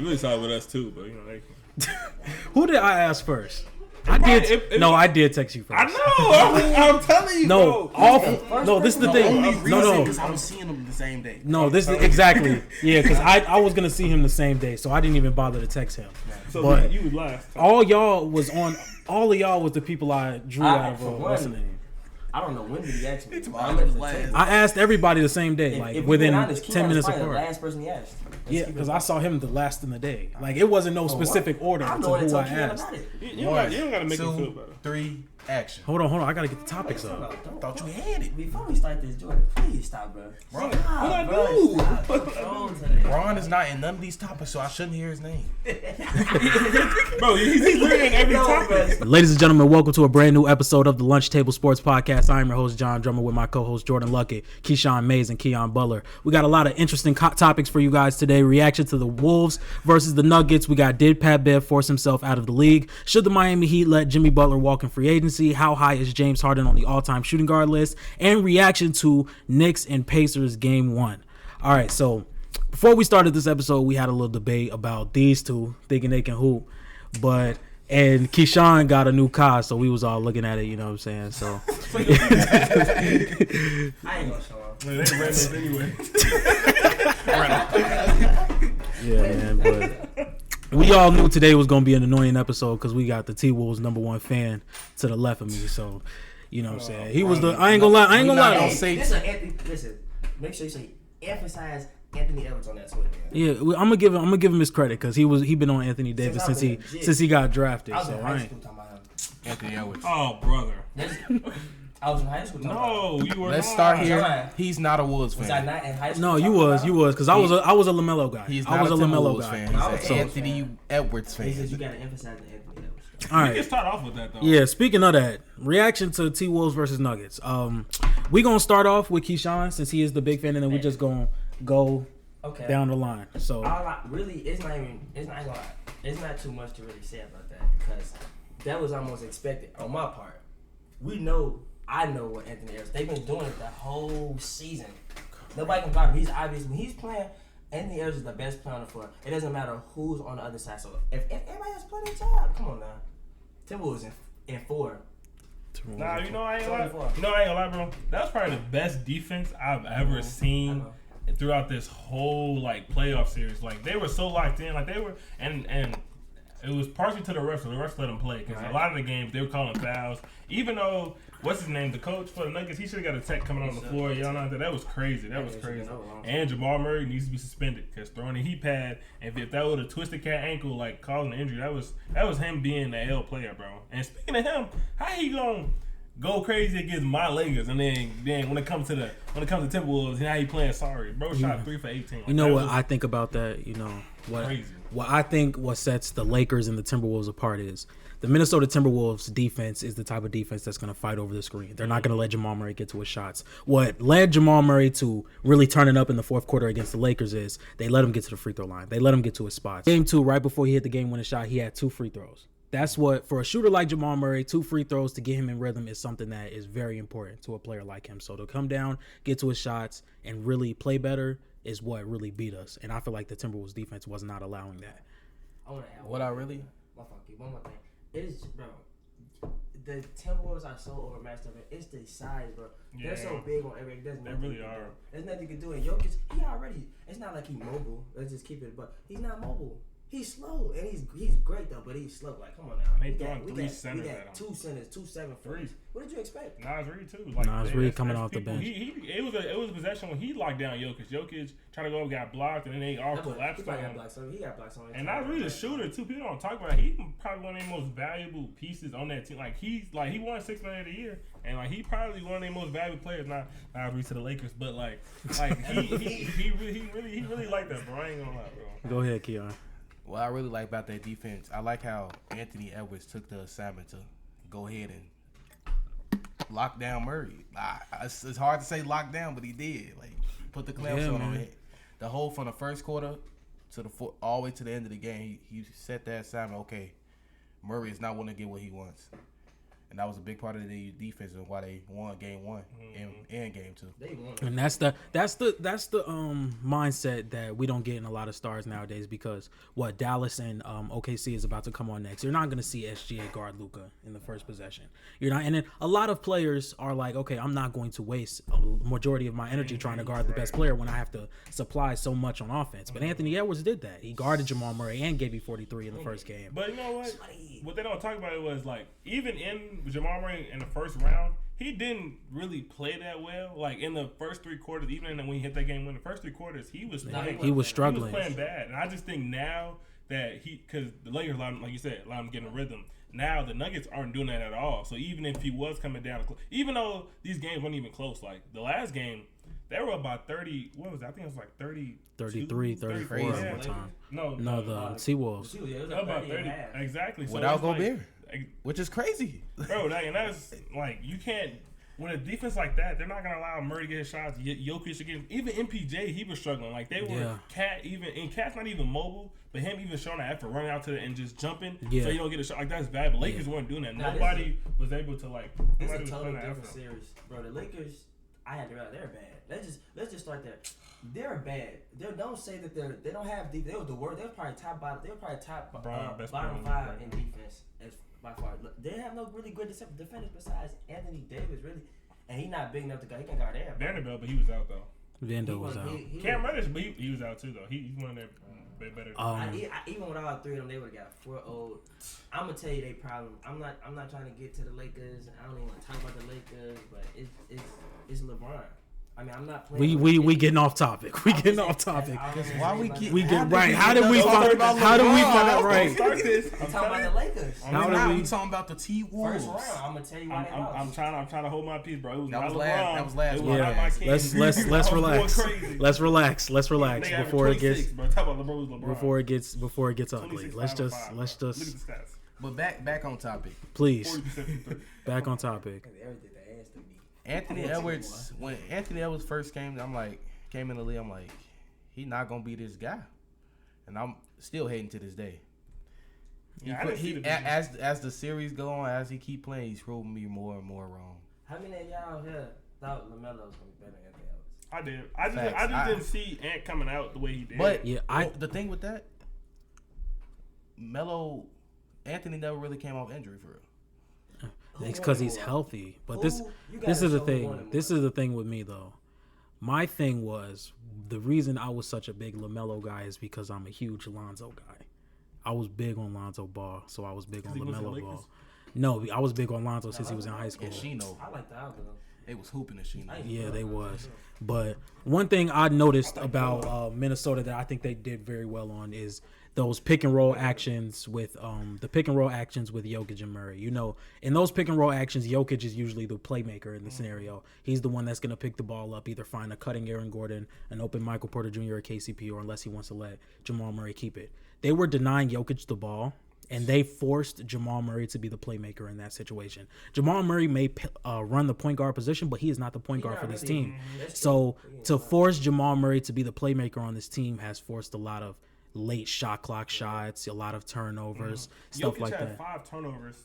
You really saw it with us too, but Who did I ask first? I did. I did text you first. I know. I'm telling you. No, this is the thing. No. Because I'm seeing him the same day. No, this is exactly. Yeah, because I was gonna see him the same day, so I didn't even bother to text him. So but you was last. All of y'all was the people I drew out of what's the name. I don't know when did he ask me. I asked everybody the same day, like within 10 minutes apart. The last person he asked. Yeah, because I saw him the last in the day. Like it wasn't no specific order to who I asked. You don't gotta make him feel better. 3, action. Hold on. I gotta get the topics up. Thought you had it. Before we start this, Jordan, please stop, bro. Ron is not in none of these topics, so I shouldn't hear his name. Bro, he's literally in every topic. Ladies and gentlemen, welcome to a brand new episode of the Lunch Table Sports Podcast. I am your host, John Drummer, with my co-host Jordan Luckett, Keyshawn Mays, and Keon Butler. We got a lot of interesting topics for you guys today. Reaction to the Wolves versus the Nuggets. We got, did Pat Bev force himself out of the league? Should the Miami Heat let Jimmy Butler walk in free agency? How high is James Harden on the all-time shooting guard list? And reaction to Knicks and Pacers Game 1. All right, so before we started this episode, we had a little debate about these two thinking they can hoop, and Keyshawn got a new car, so we was all looking at it, you know what I'm saying? So I ain't gonna show up. They rentals anyway. yeah, man, but we all knew today was gonna be an annoying episode because we got the T-Wolves #1 fan to the left of me, so you know what I'm saying? He was the I ain't gonna lie. Listen, make sure you say emphasize Anthony Edwards on that Twitter. Yeah, I'm gonna give him his credit because he been on Anthony Davis since he got drafted. I was so in I high ain't. school talking about him. Anthony Edwards. Oh, brother. I was in high school talking about him. No, you were. Let's not. start here. He's not a Wolves fan. Was I not in high school? No, you was because I was a LaMelo guy. He's I not was a a LaMelo Timberwolves guy. fan. He's an Anthony Edwards fan. He says you gotta emphasize the Anthony Edwards. All We can right. start off with that though. Yeah, speaking of that, reaction to T-Wolves versus Nuggets. We gonna start off with Keyshawn since he is the big fan, and then we just gonna go down the line. So it's not too much to really say about that because that was almost expected on my part. I know what Anthony Edwards. They've been doing it the whole season. Nobody can doubt him. He's obvious when he's playing. Anthony Edwards is the best player on the floor. It doesn't matter who's on the other side. So if everybody has plenty of time, come on now. Timberwolves in 4. Nah, I ain't gonna lie, bro. That was probably the best defense I've ever seen throughout this whole playoff series. Like they were so locked in, like they were, and it was partially to the refs. So the refs let them play because a lot of the games they were calling fouls. Even though what's his name, the coach for the Nuggets, he should have got a tech coming on the floor. Y'all know that was crazy. That was crazy. And Jamal Murray needs to be suspended because throwing a heat pad. And if that would have twisted cat ankle, causing an injury, that was him being the L player, bro. And speaking of him, how he gonna go crazy against my Lakers, and then when it comes to Timberwolves, how he playing sorry, bro? Shot 3 for 18. you know what I think about that? You know what I think what sets the Lakers and the Timberwolves apart is the Minnesota Timberwolves defense is the type of defense that's going to fight over the screen. They're not going to let Jamal Murray get to his shots. What led Jamal Murray to really turning up in the fourth quarter against the Lakers is they let him get to the free throw line. They let him get to his spots. Game 2, right before he hit the game-winning shot, he had 2 free throws. That's what, for a shooter like Jamal Murray, 2 free throws to get him in rhythm is something that is very important to a player like him. So to come down, get to his shots, and really play better is what really beat us. And I feel like the Timberwolves defense was not allowing that. One more thing. The Timberwolves are so overmatched up. It's the size, bro. They're so big on everything. They really are. There's nothing you can do. And Jokic, it's not like he's mobile. Let's just keep it, but he's not mobile. He's slow, and he's great though, but he's slow. Like, come on now. They throwing 3 centers at him. 2 centers, 2 7-3s. What did you expect? Nas Reed too. Nas Reed coming off the bench. It was a possession when he locked down Jokic. Jokic tried to go up, got blocked, and then they all collapsed on him. He got blocked on him. And Nas Reed a shooter too. People don't talk about it. He's probably one of the most valuable pieces on that team. He won 6th Man of the Year, and he probably one of the most valuable players. Not Nas Reed to the Lakers, but he really like that, bro. I ain't gonna lie, bro. Go ahead, Keon. What I really like about that defense, I like how Anthony Edwards took the assignment to go ahead and lock down Murray. It's hard to say lock down, but he did. Put the clamps on him. The whole from the first quarter to all the way to the end of the game, he set that assignment. Okay, Murray is not going to get what he wants. And that was a big part of the defense and why they won game 1 and game 2. They won. And that's the mindset that we don't get in a lot of stars nowadays, because what Dallas and OKC is about to come on next. You're not going to see SGA guard Luka in the first possession. You're not, and then a lot of players are like, okay, I'm not going to waste a majority of my energy trying to guard the best player when I have to supply so much on offense. But Anthony Edwards did that. He guarded Jamal Murray and gave you 43 in the first game. But you know what? What they don't talk about it was like, even in Jamal Murray in the first round, he didn't really play that well. Like in the first 3 quarters, even when he hit that game, in the first 3 quarters, he was playing. He was struggling. He was playing bad, and I just think now that because the Lakers, like you said, allowed him to get in a rhythm. Now the Nuggets aren't doing that at all. So even if he was coming down, even though these games weren't even close, like the last game, they were about 30. What was that? I think it was like 33, 34 yeah. at one time. No, the T-Wolves. It was about 30. Exactly. So without it's Gobert, like, which is crazy. bro. And that's like, you can't. When a defense like that, they're not gonna allow Murray to get his shots. Jokic again, even MPJ, he was struggling. Like they were Cat's not even mobile, but him even showing that effort, running out to and just jumping, so you don't get a shot. Like that's bad. But Lakers weren't doing that. Nobody was able to like. It's Nobody a was total playing that different effort. series, bro. The Lakers, I had to realize they're bad. Let's just start there. They're bad. Don't say that they don't have deep. They were the worst. They were probably top bottom. They were probably top bottom 5 in defense as by far. They have no really good defenders besides Anthony Davis, really. And he's not big enough to go. He can guard there. Vanderbilt, but he was out though. Vando was out. Cam Reddish, but he was out too though. He's one of their better. Even with all 3 of them, they would have got 4-0. I'm gonna tell you their problem. I'm not trying to get to the Lakers. I don't even want to talk about the Lakers, but it's LeBron. I mean, I'm not playing. We getting off topic. We getting off topic. Why we get right? How did we find out right? Start this. I'm talking about the Lakers. We talking about the T-Wolves. First round. I'm gonna tell you why they lost. I'm trying to hold my peace, bro. It was That not was LeBron. that was last It one. was not my king. Let's I was relax. going crazy. Let's relax They before it 26, gets bro. Talk about LeBron. before it gets ugly. 26, Let's 5 and just 5. Look at the stats. But back on topic. please 40% from three. back on topic. Everything they asked of me. Anthony Edwards, when Anthony Edwards first came in the league, I'm like, he not gonna be this guy, and I'm still hating to this day. As the series go on, as he keep playing, he's proving me more and more wrong. How many of y'all here thought LaMelo was gonna be better than Anthony Edwards? I did. I just didn't see Ant coming out the way he did. But the thing with that, Anthony never really came off injury for real. It's because he's healthy. But this is the thing. This is the thing with me though. My thing was, the reason I was such a big LaMelo guy is because I'm a huge Lonzo guy. I was big on Lonzo Ball, so I was big on LaMelo Ball. No, I was big on Lonzo since he was in high school. And Chino. I like the algorithm. They was hooping in Chino. Yeah, they was. But one thing I noticed about Minnesota that I think they did very well on is those pick and roll actions with Jokic and Murray. You know, in those pick and roll actions, Jokic is usually the playmaker in the scenario. He's the one that's going to pick the ball up, either find a cutting Aaron Gordon, an open Michael Porter Jr. or KCP, or unless he wants to let Jamal Murray keep it. They were denying Jokic the ball, and they forced Jamal Murray to be the playmaker in that situation. Jamal Murray may run the point guard position, but he is not the point guard for this team. So to force Jamal Murray to be the playmaker on this team has forced a lot of late shot clock shots, a lot of turnovers, stuff Jokic like had that. 5 turnovers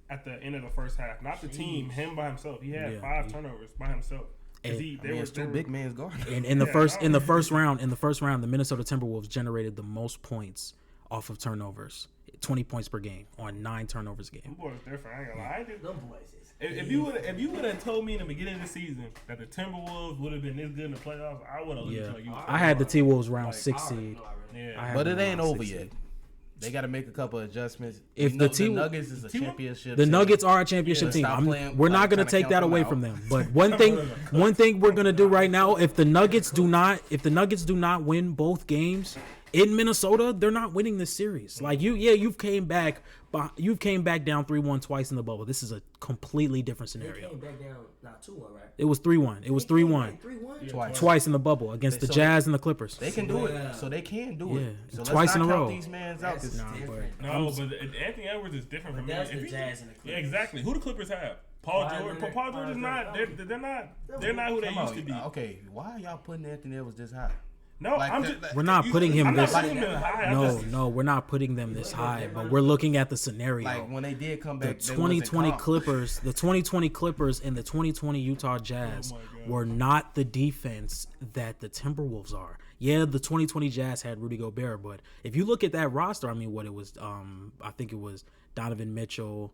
at the end of the first half. Not the team, him by himself. He had 5 turnovers by himself. They were two big man's guard. And in the first round, the Minnesota Timberwolves generated the most points off of turnovers. 20 points per game on 9 turnovers a game. Them boys different. I ain't gonna lie. Them boys is. If you would have told me in the beginning of the season that the Timberwolves would have been this good in the playoffs, I would have looked at you. I had the T-Wolves round 6 seed. Yeah. But it ain't over yet. They got to make a couple of adjustments. If the Nuggets is a championship, the Nuggets are a championship team. We're not going to take that away from them. But one thing we're going to do right now, if the Nuggets do not win both games in Minnesota, they're not winning this series. Like you've came back down 3-1 twice in the bubble. This is a completely different scenario. They came back down, not 2-1, right? It was 3-1. It was 3-1. 3-1? Twice in the bubble against the Jazz and the Clippers. They can do it, so they can do it. Yeah, so twice in a row. These mans out. No, but Anthony Edwards is different from me. That's the Jazz and the Clippers. Yeah, exactly. Who the Clippers have? Paul George is not. They're not who they used to be. Okay, why are y'all putting Anthony Edwards this high? No, we're not putting him this. high. We're not putting them this high. But we're looking at the scenario. Like when they did come back, the 2020 Clippers, and the 2020 Utah Jazz were not the defense that the Timberwolves are. Yeah, the 2020 Jazz had Rudy Gobert, but if you look at that roster, I mean, what it was, I think it was Donovan Mitchell,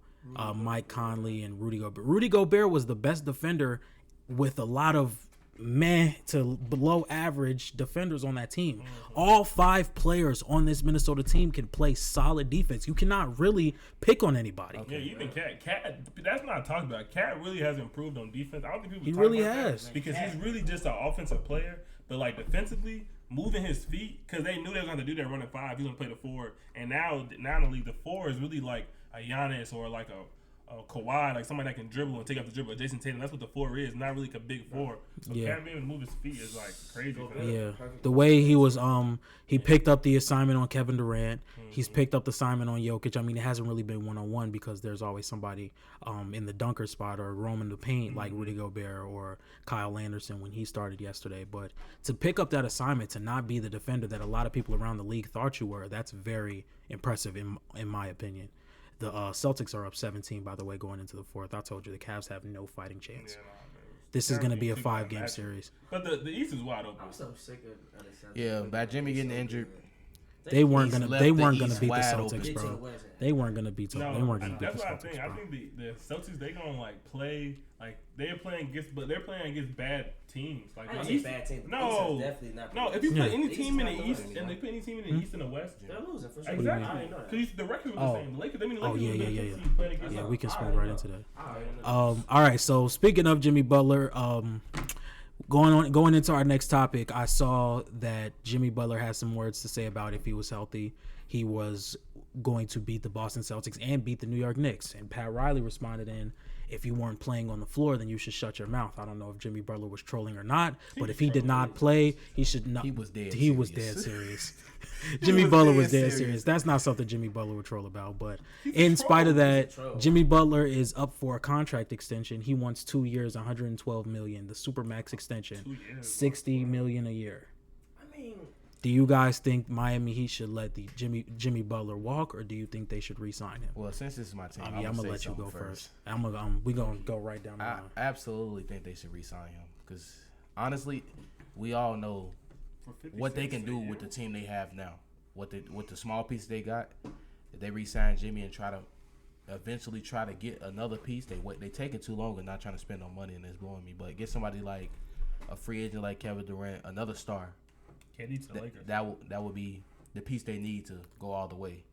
Mike Conley, and Rudy Gobert. Rudy Gobert was the best defender with a lot of meh to below average defenders on that team. All 5 players on this Minnesota team can play solid defense. You cannot really pick on anybody. Yeah, even Cat. That's not talked about. Cat really has improved on defense. I don't think people. He really has because he's really just an offensive player. But like defensively, moving his feet because they knew they were going to do that running 5. He's going to play the 4, and now in the league, the 4 is really like a Giannis or like a Kawhi, like somebody that can dribble and take out the dribble. Jason Tatum, that's what the 4 is, not really a big 4. So Cat being able to move his feet is like crazy. Yeah, the way he was, he picked up the assignment on Kevin Durant. He's picked up the assignment on Jokic. I mean, it hasn't really been 1-on-1 because there's always somebody in the dunker spot or roaming the paint like Rudy Gobert or Kyle Anderson when he started yesterday. But to pick up that assignment, to not be the defender that a lot of people around the league thought you were, that's very impressive in my opinion. The Celtics are up 17, by the way, going into the 4th. I told you the Cavs have no fighting chance. This is going to be a 5-game series. But the East is wide open. I'm so sick of the Celtics. Yeah, by Jimmy getting injured, they weren't gonna beat the Celtics, open. bro. They weren't gonna beat the Celtics. That's what I think. I think the Celtics, they gonna like play like they're playing against bad teams. Like I ain't bad teams. No, definitely not. No, if you play any team in the East and they play any team in the East and the West, they're losing for sure. Exactly. I didn't know that. Because the record was the same. The Lakers, Yeah, we can swing right into that. All right. So speaking of Jimmy Butler, going into our next topic, I saw that Jimmy Butler has some words to say about if he was healthy, he was going to beat the Boston Celtics and beat the New York Knicks. And Pat Riley responded in, if you weren't playing on the floor, then you should shut your mouth. I don't know if Jimmy Butler was trolling or not, but if he did not play, he should not. He was dead serious. Jimmy Butler was dead serious. That's not something Jimmy Butler would troll about. But in spite of that, Jimmy Butler is up for a contract extension. He wants 2 years, $112 million, the Supermax extension, $60 million a year. I mean, do you guys think Miami Heat should let the Jimmy Butler walk, or do you think they should re-sign him? Well, since this is my team, I'm gonna let you go first. We gonna go right down the line. I absolutely think they should re-sign him because honestly, we all know what they can do with the team they have now. With the small piece they got, if they re-sign Jimmy and eventually try to get another piece, they take it too long and not trying to spend no money, and it's blowing me. But get somebody like a free agent like Kevin Durant, another star. That would be the piece they need to go all the way.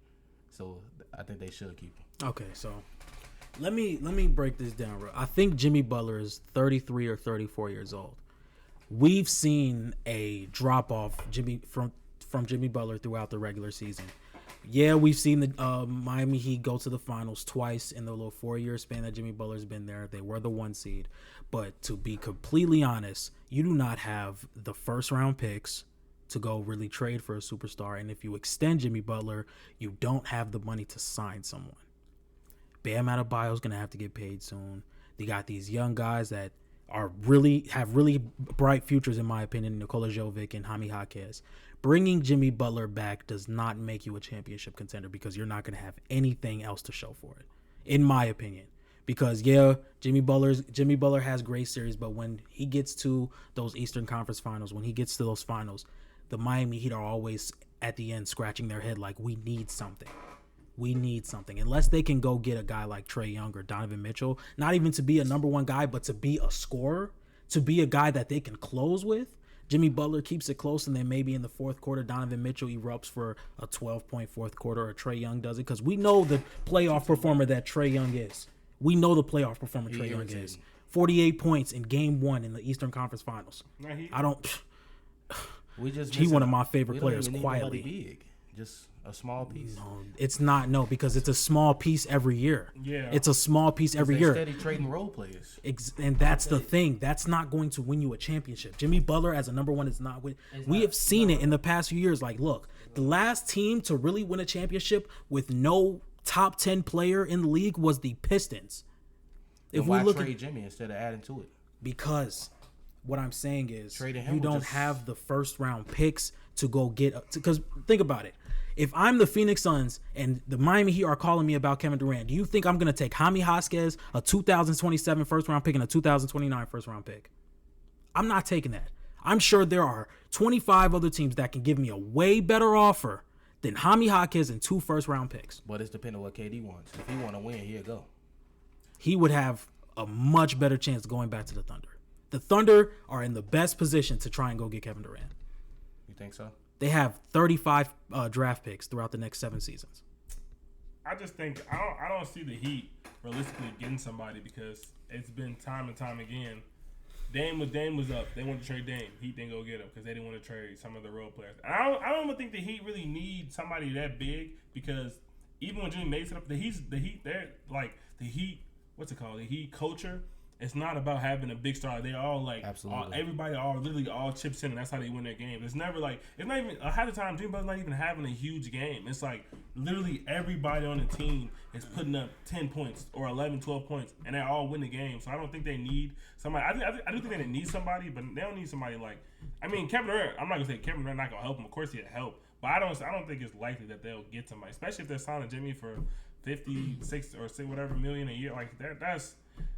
So I think they should keep him. Okay, so let me break this down. I think Jimmy Butler is 33 or 34 years old. We've seen a drop off from Jimmy Butler throughout the regular season. Yeah, we've seen the Miami Heat go to the finals twice in the little 4-year span that Jimmy Butler's been there. They were the 1 seed. But to be completely honest, you do not have the first round picks to go really trade for a superstar. And if you extend Jimmy Butler, you don't have the money to sign someone. Bam Adebayo's going to have to get paid soon. They got these young guys that have really bright futures, in my opinion, Nikola Jovic and Jaime Jaquez. Bringing Jimmy Butler back does not make you a championship contender because you're not going to have anything else to show for it, in my opinion. Because, yeah, Jimmy Butler has great series, but when he gets to those Eastern Conference finals, when he gets to those finals, the Miami Heat are always at the end scratching their head like, we need something. We need something. Unless they can go get a guy like Trae Young or Donovan Mitchell, not even to be a number 1 guy, but to be a scorer, to be a guy that they can close with. Jimmy Butler keeps it close, and then maybe in the 4th quarter, Donovan Mitchell erupts for a 12-point 4th quarter, or Trae Young does it, because we know the playoff performer that Trae Young is. We know the playoff performer Trae Young is. 48 points in Game 1 in the Eastern Conference Finals. He's one of my favorite players, quietly. Big, just a small piece. No, it's not. No, because it's a small piece every year. Yeah, it's a small piece every year. Steady trading role players, and that's the thing. That's not going to win you a championship. Jimmy Butler as a number 1 is not win. We have seen it in the past few years. Like, look, the last team to really win a championship with no top 10 player in the league was the Pistons. If we look at Jimmy instead of adding to it, because What I'm saying is Trading him you would don't just- have the first round picks to go get because think about it. If I'm the Phoenix Suns and the Miami Heat are calling me about Kevin Durant, do you think I'm going to take Jaime Jaquez, a 2027 first round pick and a 2029 first round pick? I'm not taking that. I'm sure there are 25 other teams that can give me a way better offer than Jaime Jaquez and 2 first round picks. But it's depending on what KD wants. If he want to win, he'll go. He would have a much better chance going back to the Thunder. The Thunder are in the best position to try and go get Kevin Durant. You think so? They have 35 draft picks throughout the next 7 seasons. I just think I don't see the Heat realistically getting somebody because it's been time and time again. Dame was up. They wanted to trade Dame. Heat didn't go get him because they didn't want to trade some of the role players. And I don't even think the Heat really need somebody that big because even when Jimmy made it up, the Heat, they're like the Heat. What's it called? The Heat culture. It's not about having a big star. They all like Absolutely. Everybody literally all chips in, and that's how they win their game. It's never like it's not even half the time. Jimmy Butler's not even having a huge game. It's like literally everybody on the team is putting up 10 points or 11, 12 points, and they all win the game. So I don't think they need somebody. I do think they need somebody, but they don't need somebody like. I mean, Kevin Durant. I'm not gonna say Kevin Durant not gonna help them. Of course he'll help, but I don't think it's likely that they'll get somebody, especially if they're signing Jimmy for 56 or 6 whatever million a year. Like that's.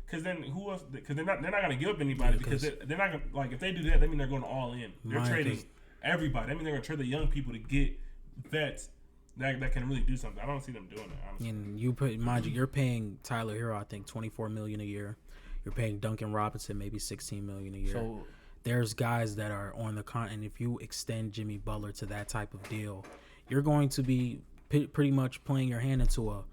Because then who else? Because they're not gonna give up anybody because they're not gonna like if they do that. That means they're going all in. They're trading everybody. That means they're gonna trade the young people to get vets that can really do something. I don't see them doing that. Honestly. And mind you, you're paying Tyler Hero, I think, $24 million a year. You're paying Duncan Robinson maybe $16 million a year. So there's guys that are on the continent. If you extend Jimmy Butler to that type of deal, you're going to be pretty much playing your hand into a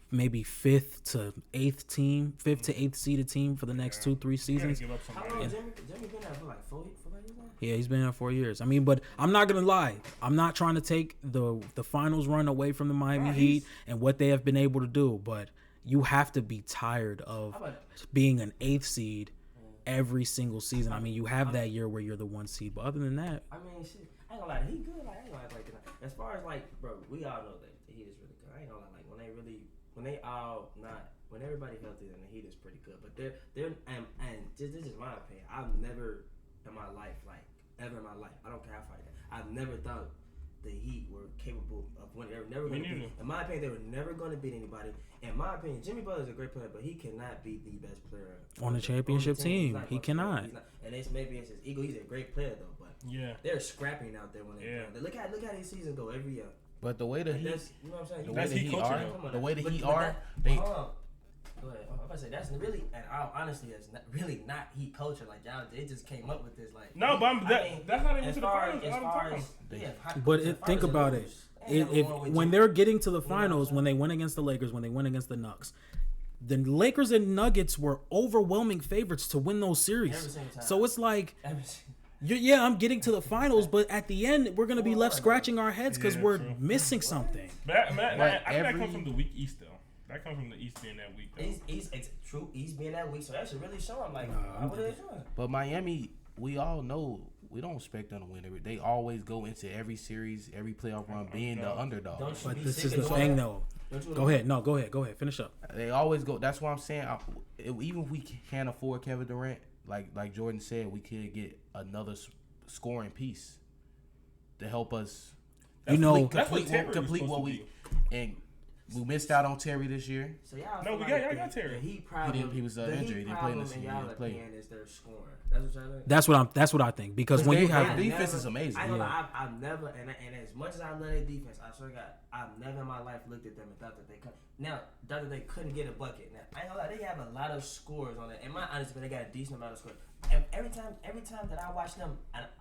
maybe 5th to 8th seeded team for the next 2-3 seasons. Give up How somebody. long has Jimmy been there for like 4 years now? Yeah, he's been there 4 years. I mean, but I'm not gonna lie. I'm not trying to take the finals run away from the Miami Heat and what they have been able to do, but you have to be tired of being an 8th seed every single season. I mean, you have that year where you're the 1 seed, but other than that, I mean, shit. I ain't gonna lie, he good. Like, I ain't gonna act like that. As far as like, bro, we all know that the Heat is really good. I ain't gonna lie, like when everybody healthy, then the Heat is pretty good. But they're and this is my opinion. I've never in my life, like ever in my life, I don't care how far I've never thought the Heat were capable of winning. They were never going to beat. In my opinion, they were never going to beat anybody. In my opinion, Jimmy Butler is a great player, but he cannot be the best player on a championship team. He cannot. And maybe it's his ego. He's a great player though, but they're scrapping out there when they play. Look how these seasons go every year. But the way the Heat, you know what I'm saying? the way the Heat are, they. Go ahead. I'm about to say that's really, and honestly, that's not, really not Heat culture. Like y'all, they just came up with this. Like no, but that's not even to the finals. But think about it. When they're getting to the finals, when they went against the Lakers, when they went against the Knicks, the Lakers and Nuggets were overwhelming favorites to win those series. So it's like. Yeah, I'm getting to the finals, but at the end, we're going to be left scratching our heads because we're missing something. I think that comes from the weak East, though. That comes from the East being that weak, though. It's true, East being that weak, so that should really show them, like, what are they doing? But Miami, we all know, we don't expect them to win. They always go into every series, every playoff run being the underdog. But this is the thing, though. Go ahead. Finish up. They always go. That's what I'm saying. Even if we can't afford Kevin Durant, like Jordan said, we could get another scoring piece to help us. Complete what we and we missed out on Terry this year. So y'all no, we got Terry. He was injured. He didn't play in this year. Y'all opinion is their scoring. That's what y'all think. That's what I think because when you have defense is amazing. I've never and as much as I love their defense, I swear to God, I've never in my life looked at them and thought that they could. Now, that they couldn't get a bucket. Now, I ain't gonna lie, they have a lot of scores on it. In my honest opinion, they got a decent amount of scores. And every time that I watch them,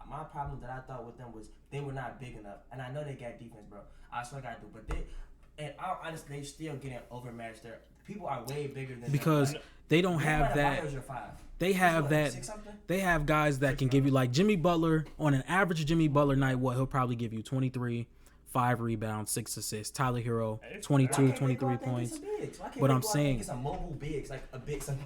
my problem that I thought with them was they were not big enough. And I know they got defense, bro. I swear I do, but honestly, they still getting overmatched. There, people are way bigger than because them. they don't have that. They have that. They have guys that can give you like Jimmy Butler on an average Jimmy Butler night. He'll probably give you 23, 5 rebounds, 6 assists. Tyler Hero, 22, 23 points. But I'm saying, some mobile bigs, like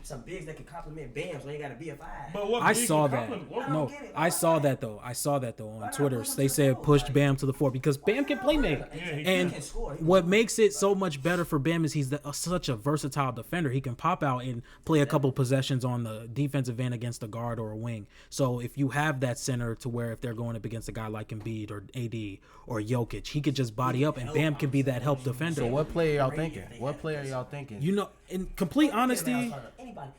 some bigs that can complement Bam, so they gotta be a 5. But what I big saw can that. compliment- No, I saw that though. On Twitter. They said pushed Bam to the 4 because Bam can play make. And what makes it so much better for Bam is he's such a versatile defender. He can pop out and play a couple possessions on the defensive end against a guard or a wing. So if you have that center to where if they're going up against a guy like Embiid or AD or Jokic, he could just body up and Bam can be that help defender. So what player y'all thinking? What player y'all thinking? You know, in complete honesty, Anybody,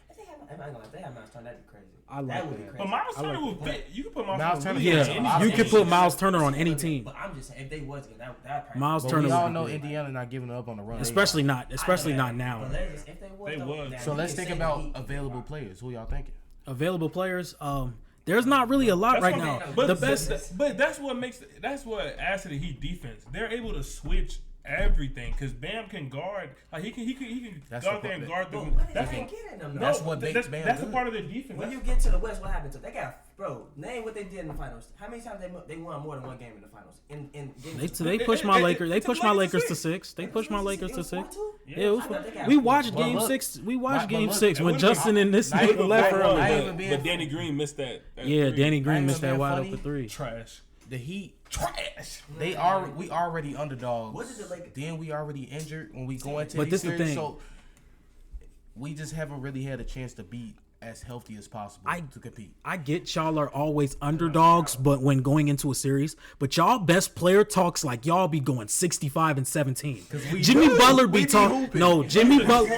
if they have Miles Turner, that'd be crazy. I like That would be that. crazy. But Miles Turner would fit. You can put Miles Turner, Turner. yeah, you could put Miles Turner on any team. But I'm just saying, if they was to get that probably. Miles But Turner we all would be know great. Indiana not giving up on the run. Especially not now. But let's just, if they was, They though, was. now So you let's can think say about the Heat- available players. Who y'all thinking? Available players, there's not really a lot right now. But The best. But that's what adds to the Heat defense. They're able to switch everything because Bam can guard. Like he can That's go out the there and part- guard them. But they That's can't get in them. That's though. what makes Bam that's a good. part of their defense. When That's- you get to the West, what happened to them? They got, bro, name what they did in the finals. How many times they won more than one game in the finals? They pushed my Lakers. They pushed my Lakers to 6. They pushed my Lakers to 6. Yeah, it was. We watched Game 6. We watched Game 6 when Justin and this not nigga even left back- early. not even being But Danny Green missed that. Yeah, three. Danny Green ain't missed even that wide funny. open 3. Trash. The Heat. Trash. We already underdogs. What did the Lakers- Then we already injured when we go into But these this the series, thing. so we just haven't really had a chance to be as healthy as possible to compete. I get y'all are always underdogs, but when going into a series, but y'all best player talks like y'all be going 65 and 17. Jimmy Butler be talking. No, Jimmy Butler.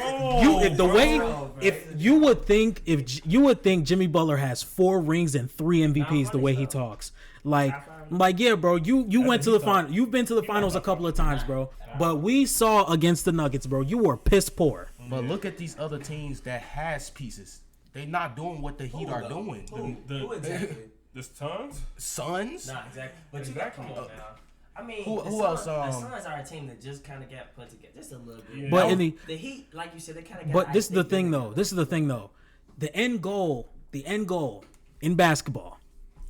If you would think Jimmy Butler has 4 rings and 3 MVPs the way he talks. Like yeah, bro, you went to the final. You've been to the finals a couple of times, bro. But we saw against the Nuggets, bro, you were piss poor. But look at these other teams that has pieces. They not doing what the Heat are doing. Who exactly? The Suns. Suns. Nah, exactly. But you got come on now. I mean, Who the else, Suns, the Suns are a team that just kind of got put together, just a little bit. Yeah. But The Heat, like you said, they kind of got. But this is the thing, though. The end goal in basketball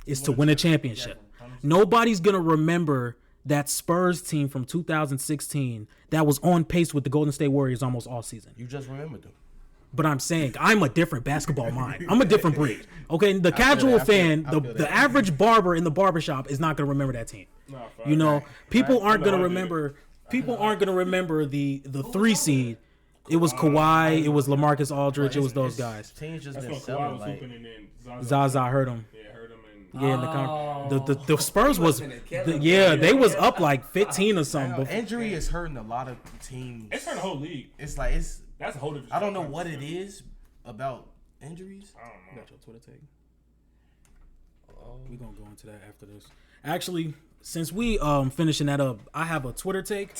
is to win a championship. Nobody's gonna remember that Spurs team from 2016 that was on pace with the Golden State Warriors almost all season. You just remembered them. But I'm saying I'm a different basketball mind. I'm a different breed. Okay, the casual fan, the average barber in the barbershop is not gonna remember that team. No, You know, people aren't I know gonna I did. remember. People aren't gonna remember the 3 seed. It was Kawhi. It was LaMarcus Aldridge. It was those guys. Teams just That's been when Kawhi selling was like. hooping and then Zaza hurt him. Yeah, hurt him and. Yeah, in the Spurs was they was up like 15 or something. Before. Injury is hurting a lot of teams. It's hurt the whole league. It's like That's a whole different. I don't know what it is about injuries. I don't know. Got your Twitter tag. We gonna go into that after this. Actually, since we finishing that up, I have a Twitter take.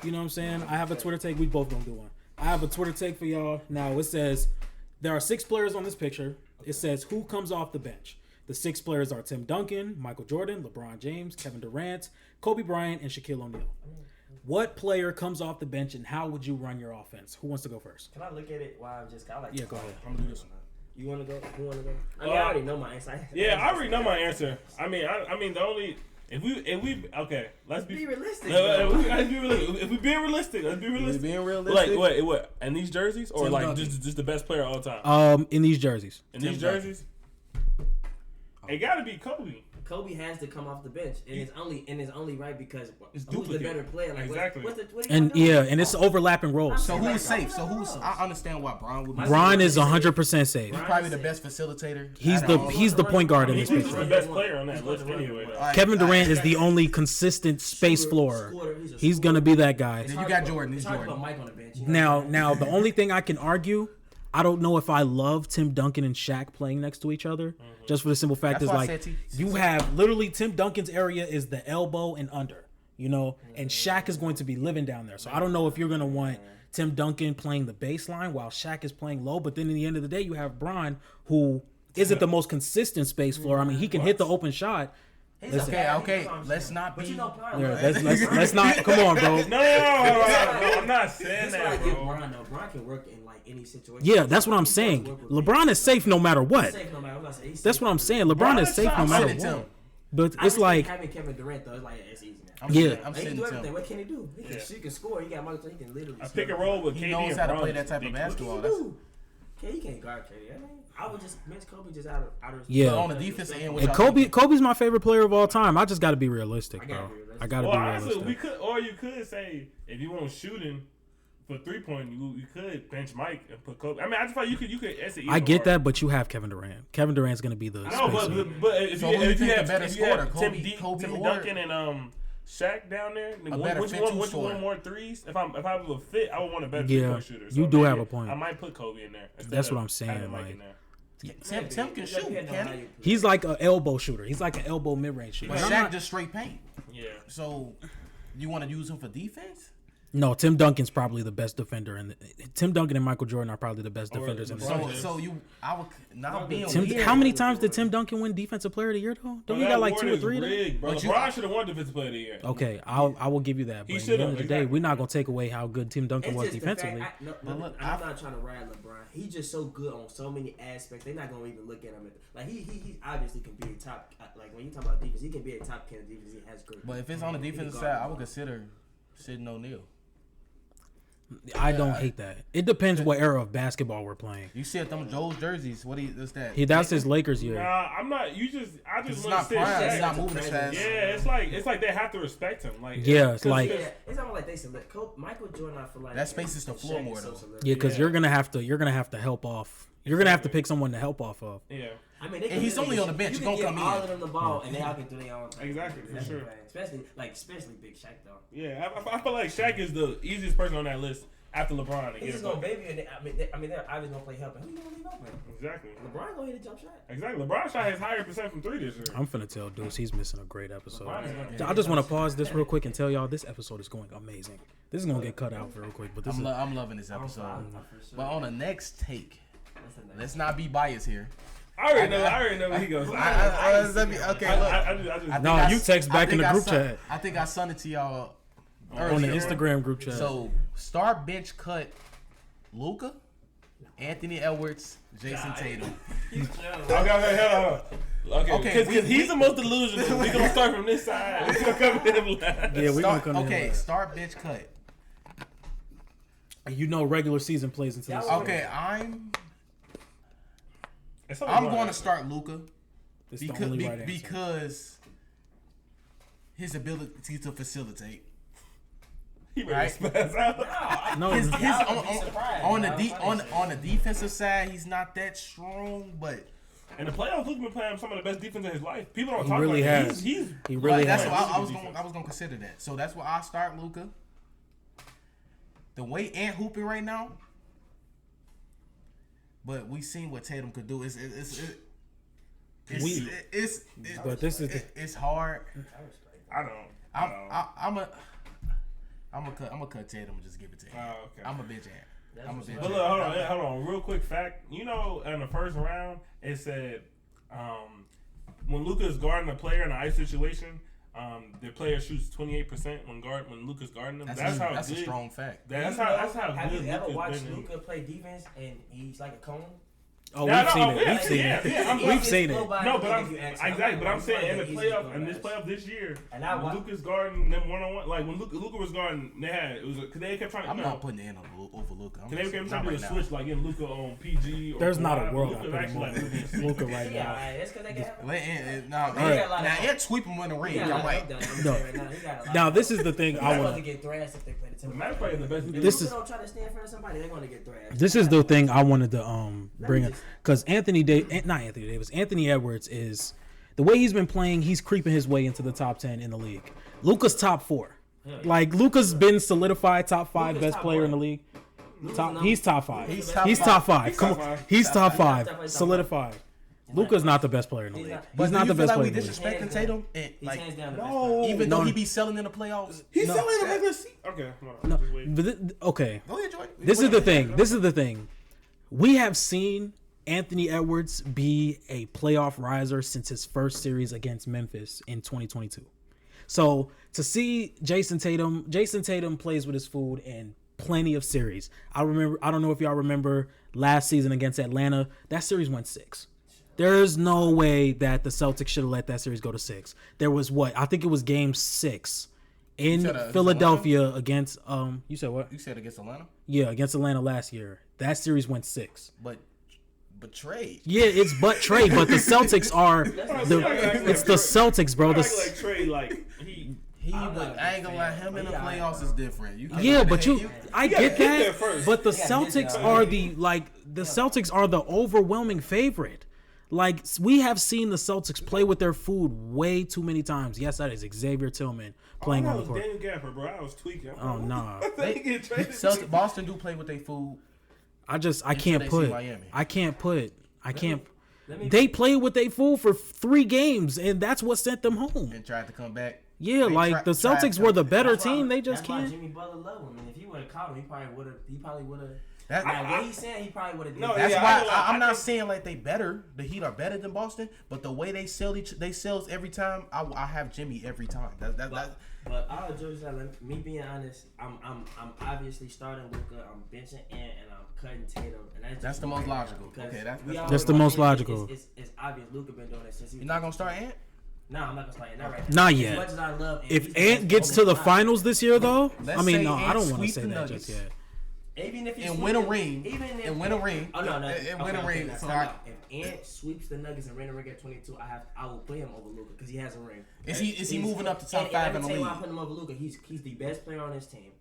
You know what I'm saying? I have a Twitter take. We both gonna do one. I have a Twitter take for y'all. Now it says there are 6 players on this picture. It says who comes off the bench. The 6 players are Tim Duncan, Michael Jordan, LeBron James, Kevin Durant, Kobe Bryant, and Shaquille O'Neal. What player comes off the bench and how would you run your offense? Who wants to go first? Can I look at it while I'm just? I like. Yeah, go ahead. I'm gonna do this one. You want to go? You want to go? I mean, I already know my answer. Yeah, I already know my answer. I mean, the only if we okay, let's be realistic. let's be realistic. If we being realistic, let's be realistic. Being realistic. Like what? And these jerseys or Tim like Duncan. just the best player of all time? In these jerseys. In these Duncan. jerseys, it gotta be Kobe. Kobe has to come off the bench, and it's only right because It's who's the duplicate. better player? Like Exactly. What are you And doing? yeah, and it's overlapping roles. So who's safe? So who's? I understand why Bron would be. Bron is 100% safe. He's probably the best facilitator. He's out of all of the point guard in He's this the picture. best player on that list anyway. Though. Alright, Kevin Durant is alright. the only consistent space floor. He's gonna be that guy. Then you got Jordan. It's It's hard to Jordan. put Mike on the bench. You know? Now the only thing I can argue, I don't know if I love Tim Duncan and Shaq playing next to each other. Just for the simple fact That's is why I like said you have literally Tim Duncan's area is the elbow and under, you know, and Shaq is going to be living down there. So I don't know if you're gonna want Tim Duncan playing the baseline while Shaq is playing low. But then in the end of the day, you have Bron, who isn't the most consistent space floor. I mean, he can hit the open shot. Listen, Okay. Let's not But be. you know, Bron, yeah, let's not. Come on, bro. No, I'm not saying That's why I that, give bro. Bron though. Bron can work in like any situation. Yeah, that's what I'm saying. LeBron is safe no matter what. Safe no matter what I say. He's That's safe. what I'm saying. LeBron is safe no matter Send it to him. what. But I it's like having Kevin Durant though. It's like it's easy now. I'm He can sitting do Tim. everything. What can he do? He can score. He got Michael. He can literally. I pick and roll with KD. He knows how to play that type of basketball. What can he do? He can't guard KD. I would just bench Kobe just out of. Yeah. But on the defensive end, And Kobe's my favorite player of all time. I just got to be realistic, bro. I got to be honestly, realistic. you could say if you want shooting for 3-point, you could bench Mike and put Kobe. I mean, I just thought you could. I get that, but you have Kevin Durant. Kevin Durant's going to be the. No, but if you have better scorer, Kobe Tim or Duncan and Shaq down there, which one more threes? If I was a fit, I would want a better 3-point shooter. So you do have a point. I might put Kobe in there. That's what I'm saying. Like, Tim can shoot, can he? He's like an elbow shooter. He's like an elbow mid-range shooter. But Shaq just straight paint. Yeah. So you want to use him for defense? No, Tim Duncan's probably the best defender, and Tim Duncan and Michael Jordan are probably the best defenders in the league. How many times did Tim Duncan win Defensive Player of the Year though? Don't he got like 2 or 3? Bro, LeBron should have won Defensive Player of the Year. Okay, I will give you that. But at the end of the day, we're not gonna take away how good Tim Duncan was defensively. I'm not trying to ride LeBron. He's just so good on so many aspects. They're not gonna even look at him like he obviously can be a top. Like when you talk about defense, he can be a top candidate defense. He has great. But if it's on the defensive side, I would consider sitting O'Neal. I don't hate that. It depends what era of basketball we're playing. You see them Joe's jerseys. What's that? That's his Lakers year. Nah, I'm not. I just want to sit prime. Shaq. He's not moving as fast. Yeah, it's like they have to respect him. Like it's like it's almost like they select Michael Jordan. I feel like that spaces the floor more though. Because you're gonna have to help off. You're gonna have to pick someone to help off of. Yeah. I mean, and he's only on the bench. You don't can come give in. all of them the ball, and they all can do their own thing. Exactly, for sure. Especially Big Shaq though. Yeah, I feel like Shaq is the easiest person on that list after LeBron. He's just gonna baby, and I mean, they're obviously gonna play help. Who you gonna leave open? Exactly. LeBron gonna hit a jump shot. Exactly. LeBron shot his higher percent from 3 this year. I'm finna tell Deuce he's missing a great episode. I just want to pause this real quick and tell y'all this episode is going amazing. This is gonna get cut out real quick, but I'm loving this episode. But on the next take, let's not be biased here. I already know where he goes. You text back in the group chat. I think I sent it to y'all earlier. On the Instagram group chat. So start bench cut Luka, Anthony Edwards, Jason Tatum. Okay, because he's the most delusional. We're gonna start from this side. We're gonna come to him last. Yeah, we're gonna come to him last. Start bench cut. Regular season plays into this. Okay, I'm going to start Luka because his ability to facilitate. He right? No, on the defensive side, he's not that strong, but. In the playoffs, Luka been playing some of the best defense in his life. People don't talk really about has. He really has. That's why I was gonna consider that. So that's why I start Luka. The way Ant hooping right now, but we seen what Tatum could do. It's hard. I'm gonna cut Tatum and just give it to him. Oh, okay. I'm a bitch Ant. But look, hold on, real quick fact. You know, in the first round, it said when Luka is guarding a player in an ice situation, the player shoots 28% when Luka's guarding them. That's a strong fact. That's how Have good you ever Luka's watched been. Luka play defense and he's like a cone? Oh, we've seen it. We've seen it. No, but I'm saying in the playoff, in this playoff this year, when Luka's guarding them 1-on-1, like when Luka was guarding, they kept trying. I'm not putting Ant over Luka. They kept trying to do a switch, like getting Luka on PG. There's not a world I put him on Luka right now. That's because they can now Ant sweep him in the ring. I'm like, now this is the thing I want to get thrashed if they play the team. Matt's probably the best. This is don't try to stand in front of somebody. They're going to get thrashed. This is the thing I wanted to bring up. Because Anthony Edwards is the way he's been playing. He's creeping his way into the top 10 in the league. Luka's top 4. Like Luka's been solidified top 5 best player in the league. He's top 5. He's top 5. Come on, he's top 5. Solidified. Luka's not the best player in the league. He's not the best player in the league. Disrespecting Tatum? No. Even though he be selling in the playoffs? He's selling in the regular season. Okay. No. But okay. Go ahead, Jordan. This is the thing. We have seen Anthony Edwards be a playoff riser since his first series against Memphis in 2022. So to see Jason Tatum plays with his food in plenty of series. I don't know if y'all remember last season against Atlanta. That series went 6. There's no way that the Celtics should have let that series go to 6. There was I think it was game 6 in Philadelphia against you said what? You said against Atlanta? Yeah, against Atlanta last year. That series went 6. But trade. Yeah, it's trade, but the Celtics are it's the Celtics, bro. Like trade, like but I ain't gonna lie, him in the playoffs is different. I get that, but the Celtics are the Celtics are the overwhelming favorite. Like, we have seen the Celtics play with their food way too many times. Yes, that is Xavier Tillman playing on the court. Daniel Gafford, bro. I was tweaking. Oh nah. Boston do play with their food. I can't put. They played with their food for 3 games, and that's what sent them home. And tried to come back. Yeah, the Celtics were the better team. They just can't. Jimmy Butler loved him, and if he would have caught him, he probably would have. What he's saying, he probably would have. No, that's why I'm not saying like they better. The Heat are better than Boston, but the way they sell every time, I have Jimmy every time. But all jokes aside, me being honest, I'm obviously starting Luka. I'm benching Ant, and I'm cutting Tatum, and that's the most logical. Okay, that's the most logical. It's obvious Luka been doing it since he. You're not gonna start Ant? No, I'm not gonna start Ant. Not right now. Not yet. As much as I love Ant, if Ant gets to the finals this year, though, I mean, no, I don't want to say that just yet. Even if and win a ring, win a ring. Oh no, win a ring. If Ant sweeps the Nuggets and win a ring at 22, I will put him over Luka because he has a ring. Is he moving up to top 5 in the league? Why I put him over Luka? He's the best player on his team.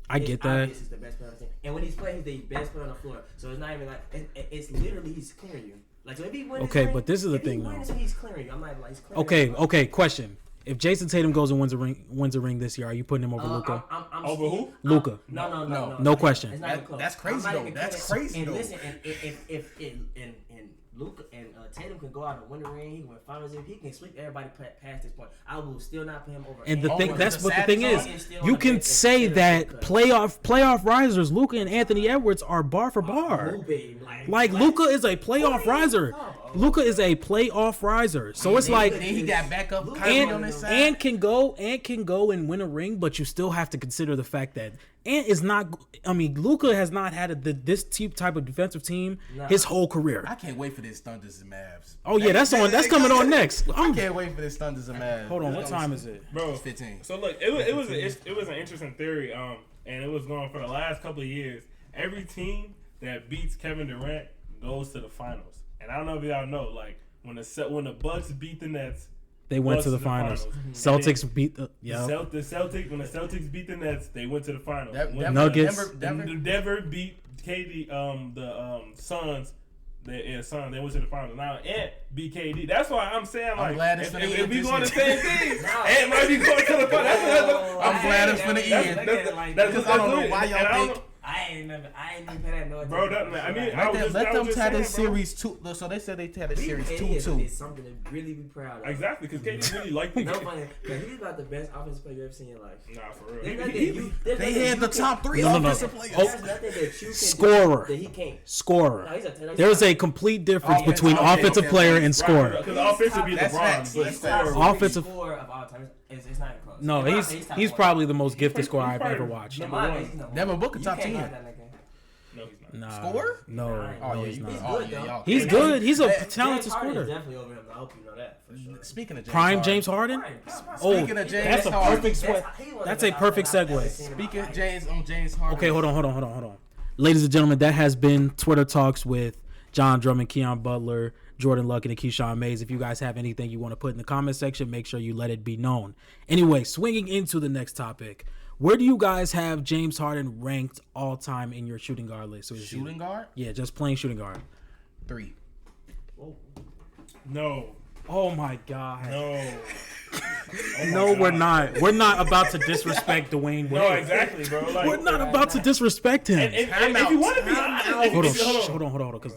I get that. He's the best player on his team, and when he's playing, he's the best player on the floor. So it's not even like it's literally he's clearing you. Like so if he wins, okay, but this is the thing though. He's clearing you. I'm like he's clearing. Okay. Question. If Jason Tatum goes and wins a ring this year, are you putting him over Luka? Over who? Luka. No question. It's not even close. That's crazy though. That's crazy though. And listen, if Luka and Tatum can go out and win a ring, he can win finals. If he can sweep everybody past this point, I will still not put him over. And the thing, that's what the thing is. You can say that playoff risers, Luka and Anthony Edwards are bar for bar. Like Luka is a playoff riser. Luka is a playoff riser. So it's like he got backup on his side. Ant can go and win a ring, but you still have to consider the fact that Ant is not. I mean, Luka has not had this type of defensive team his whole career. I can't wait for this Thunders and Mavs. Oh yeah, that's coming on next. I can't wait for this Thunders and Mavs. Hold on, what time is it, bro? It's 15. So look, it was an interesting theory, and it was going for the last couple of years. Every team that beats Kevin Durant goes to the finals. And I don't know if y'all know, like when the Bucks beat the Nets, they went to the finals. Celtics beat the Celtics when the Celtics beat the Nets, they went to the finals. Nuggets. Denver beat KD. The Suns. They went to the finals. Now Ant beat KD. That's why I'm saying like if we going the same thing, Ant might be going to the finals. I'm glad it's for the end. Because I don't know why y'all think. I ain't even pay that no attention. Bro, let them tie this series 2. So they said they tied the series 2-2. It's something to really be proud of. Exactly, because KD really liked the game. No funny, because he's about the best offensive player you ever seen in your life. Nah, for real. They had the top 3 offensive players. There's nothing that you can scorer. That he can't. Scorer. There's a complete difference between offensive player and scorer. Because offensive be LeBron. Offensive scorer of all time. It's not even close. No, he's probably the most gifted scorer I've ever watched. Devin Booker top 10. No, he's not. Nah, Scorer? No. Oh, yeah, he's good, though. He's good. He's a talented scorer. scorer. Definitely over him. I hope you know that for sure. Speaking of James Harden. Speaking of James Harden. That's a perfect segue. Speaking of James Harden. Okay, hold on. Ladies and gentlemen, that has been Twitter Talks with John Drummond, Keon Butler, Jordan Luck, and Keyshawn Mays. If you guys have anything you want to put in the comment section, make sure you let it be known. Anyway, swinging into the next topic. Where do you guys have James Harden ranked all time in your shooting guard list? Shooting guard? Yeah, just plain shooting guard. 3. No. Oh my God. No. No, we're not. We're not about to disrespect Dwayne Wade. No, exactly, bro. Like, we're not about to disrespect him. And if you want to be honest, hold on, because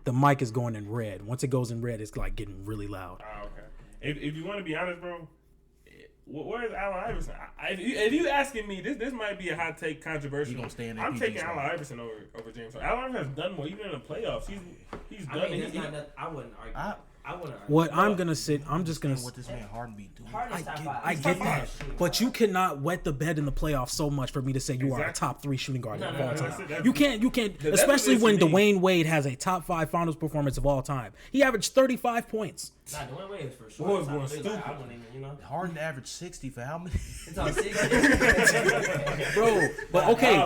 the mic is going in red. Once it goes in red, it's like getting really loud. Oh, okay. If you want to be honest, bro, where's Allen Iverson? If you asking me, this might be a hot take, controversial. I'm taking Allen Iverson over James Harden. Allen Iverson has done more, even in the playoffs. He's done. I wouldn't argue. What I'm gonna sit, I'm just gonna. What this man Harden be doing? I get that, but you cannot wet the bed in the playoffs so much for me to say you are a top 3 shooting guard of all time. You can't, especially when Dwayne Wade has a top 5 Finals performance of all time. He averaged 35 points. Nah, Dwayne Wade is for sure. Harden averaged 60 for how many? It's on 60. Bro, but okay,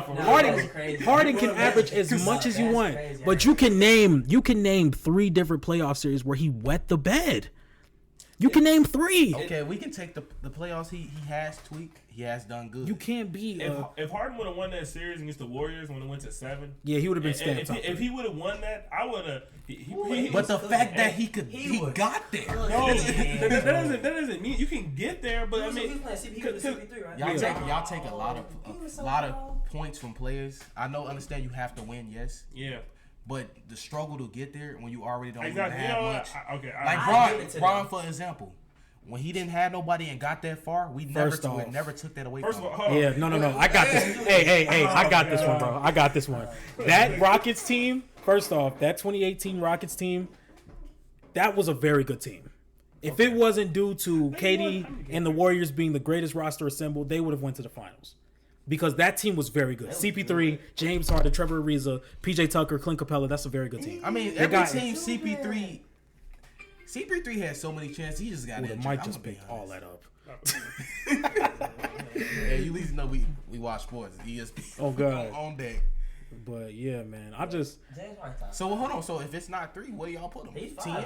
Harden can average as much as you want, but you can name 3 different playoff series where he wet the bed. You can name 3. Okay, we can take the playoffs. He has tweaked. He has done good. You can't be. If Harden would have won that series against the Warriors when it went to 7, yeah, he would have been stamped. If he would have won that, I would have. But the fact that he got there. No, that doesn't mean you can get there. But I mean, y'all take a lot of points from players. I understand you have to win, yes. Yeah. But the struggle to get there when you already don't exactly. have much. Like Bron, for example, when he didn't have nobody and got that far, we never took that away from him. Yeah, no. I got this. Hey, I got this one, bro. I got this one. That Rockets team, first off, that 2018 Rockets team, that was a very good team. If it wasn't due to KD and the Warriors being the greatest roster assembled, they would have went to the finals. Because that team was very good. CP3, James Harden, Trevor Ariza, PJ Tucker, Clint Capella. That's a very good team. I mean, every team CP3 had so many chances. He just got injured. Might just pick all that up. Yeah, you at least know we watch sports. ESPN. Oh god. On deck. But yeah, man, So hold on. So if it's not 3, what do y'all put him?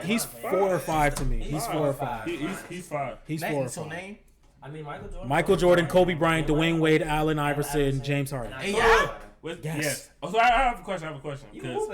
He's 4 or 5 to me. He's 4 or 5. He's 5. He's 4 or 5. So name. I mean, Michael Jordan, Kobe Bryant, Dwayne Wade, Allen Iverson, James Harden. Yes. Oh, so I have a question. Because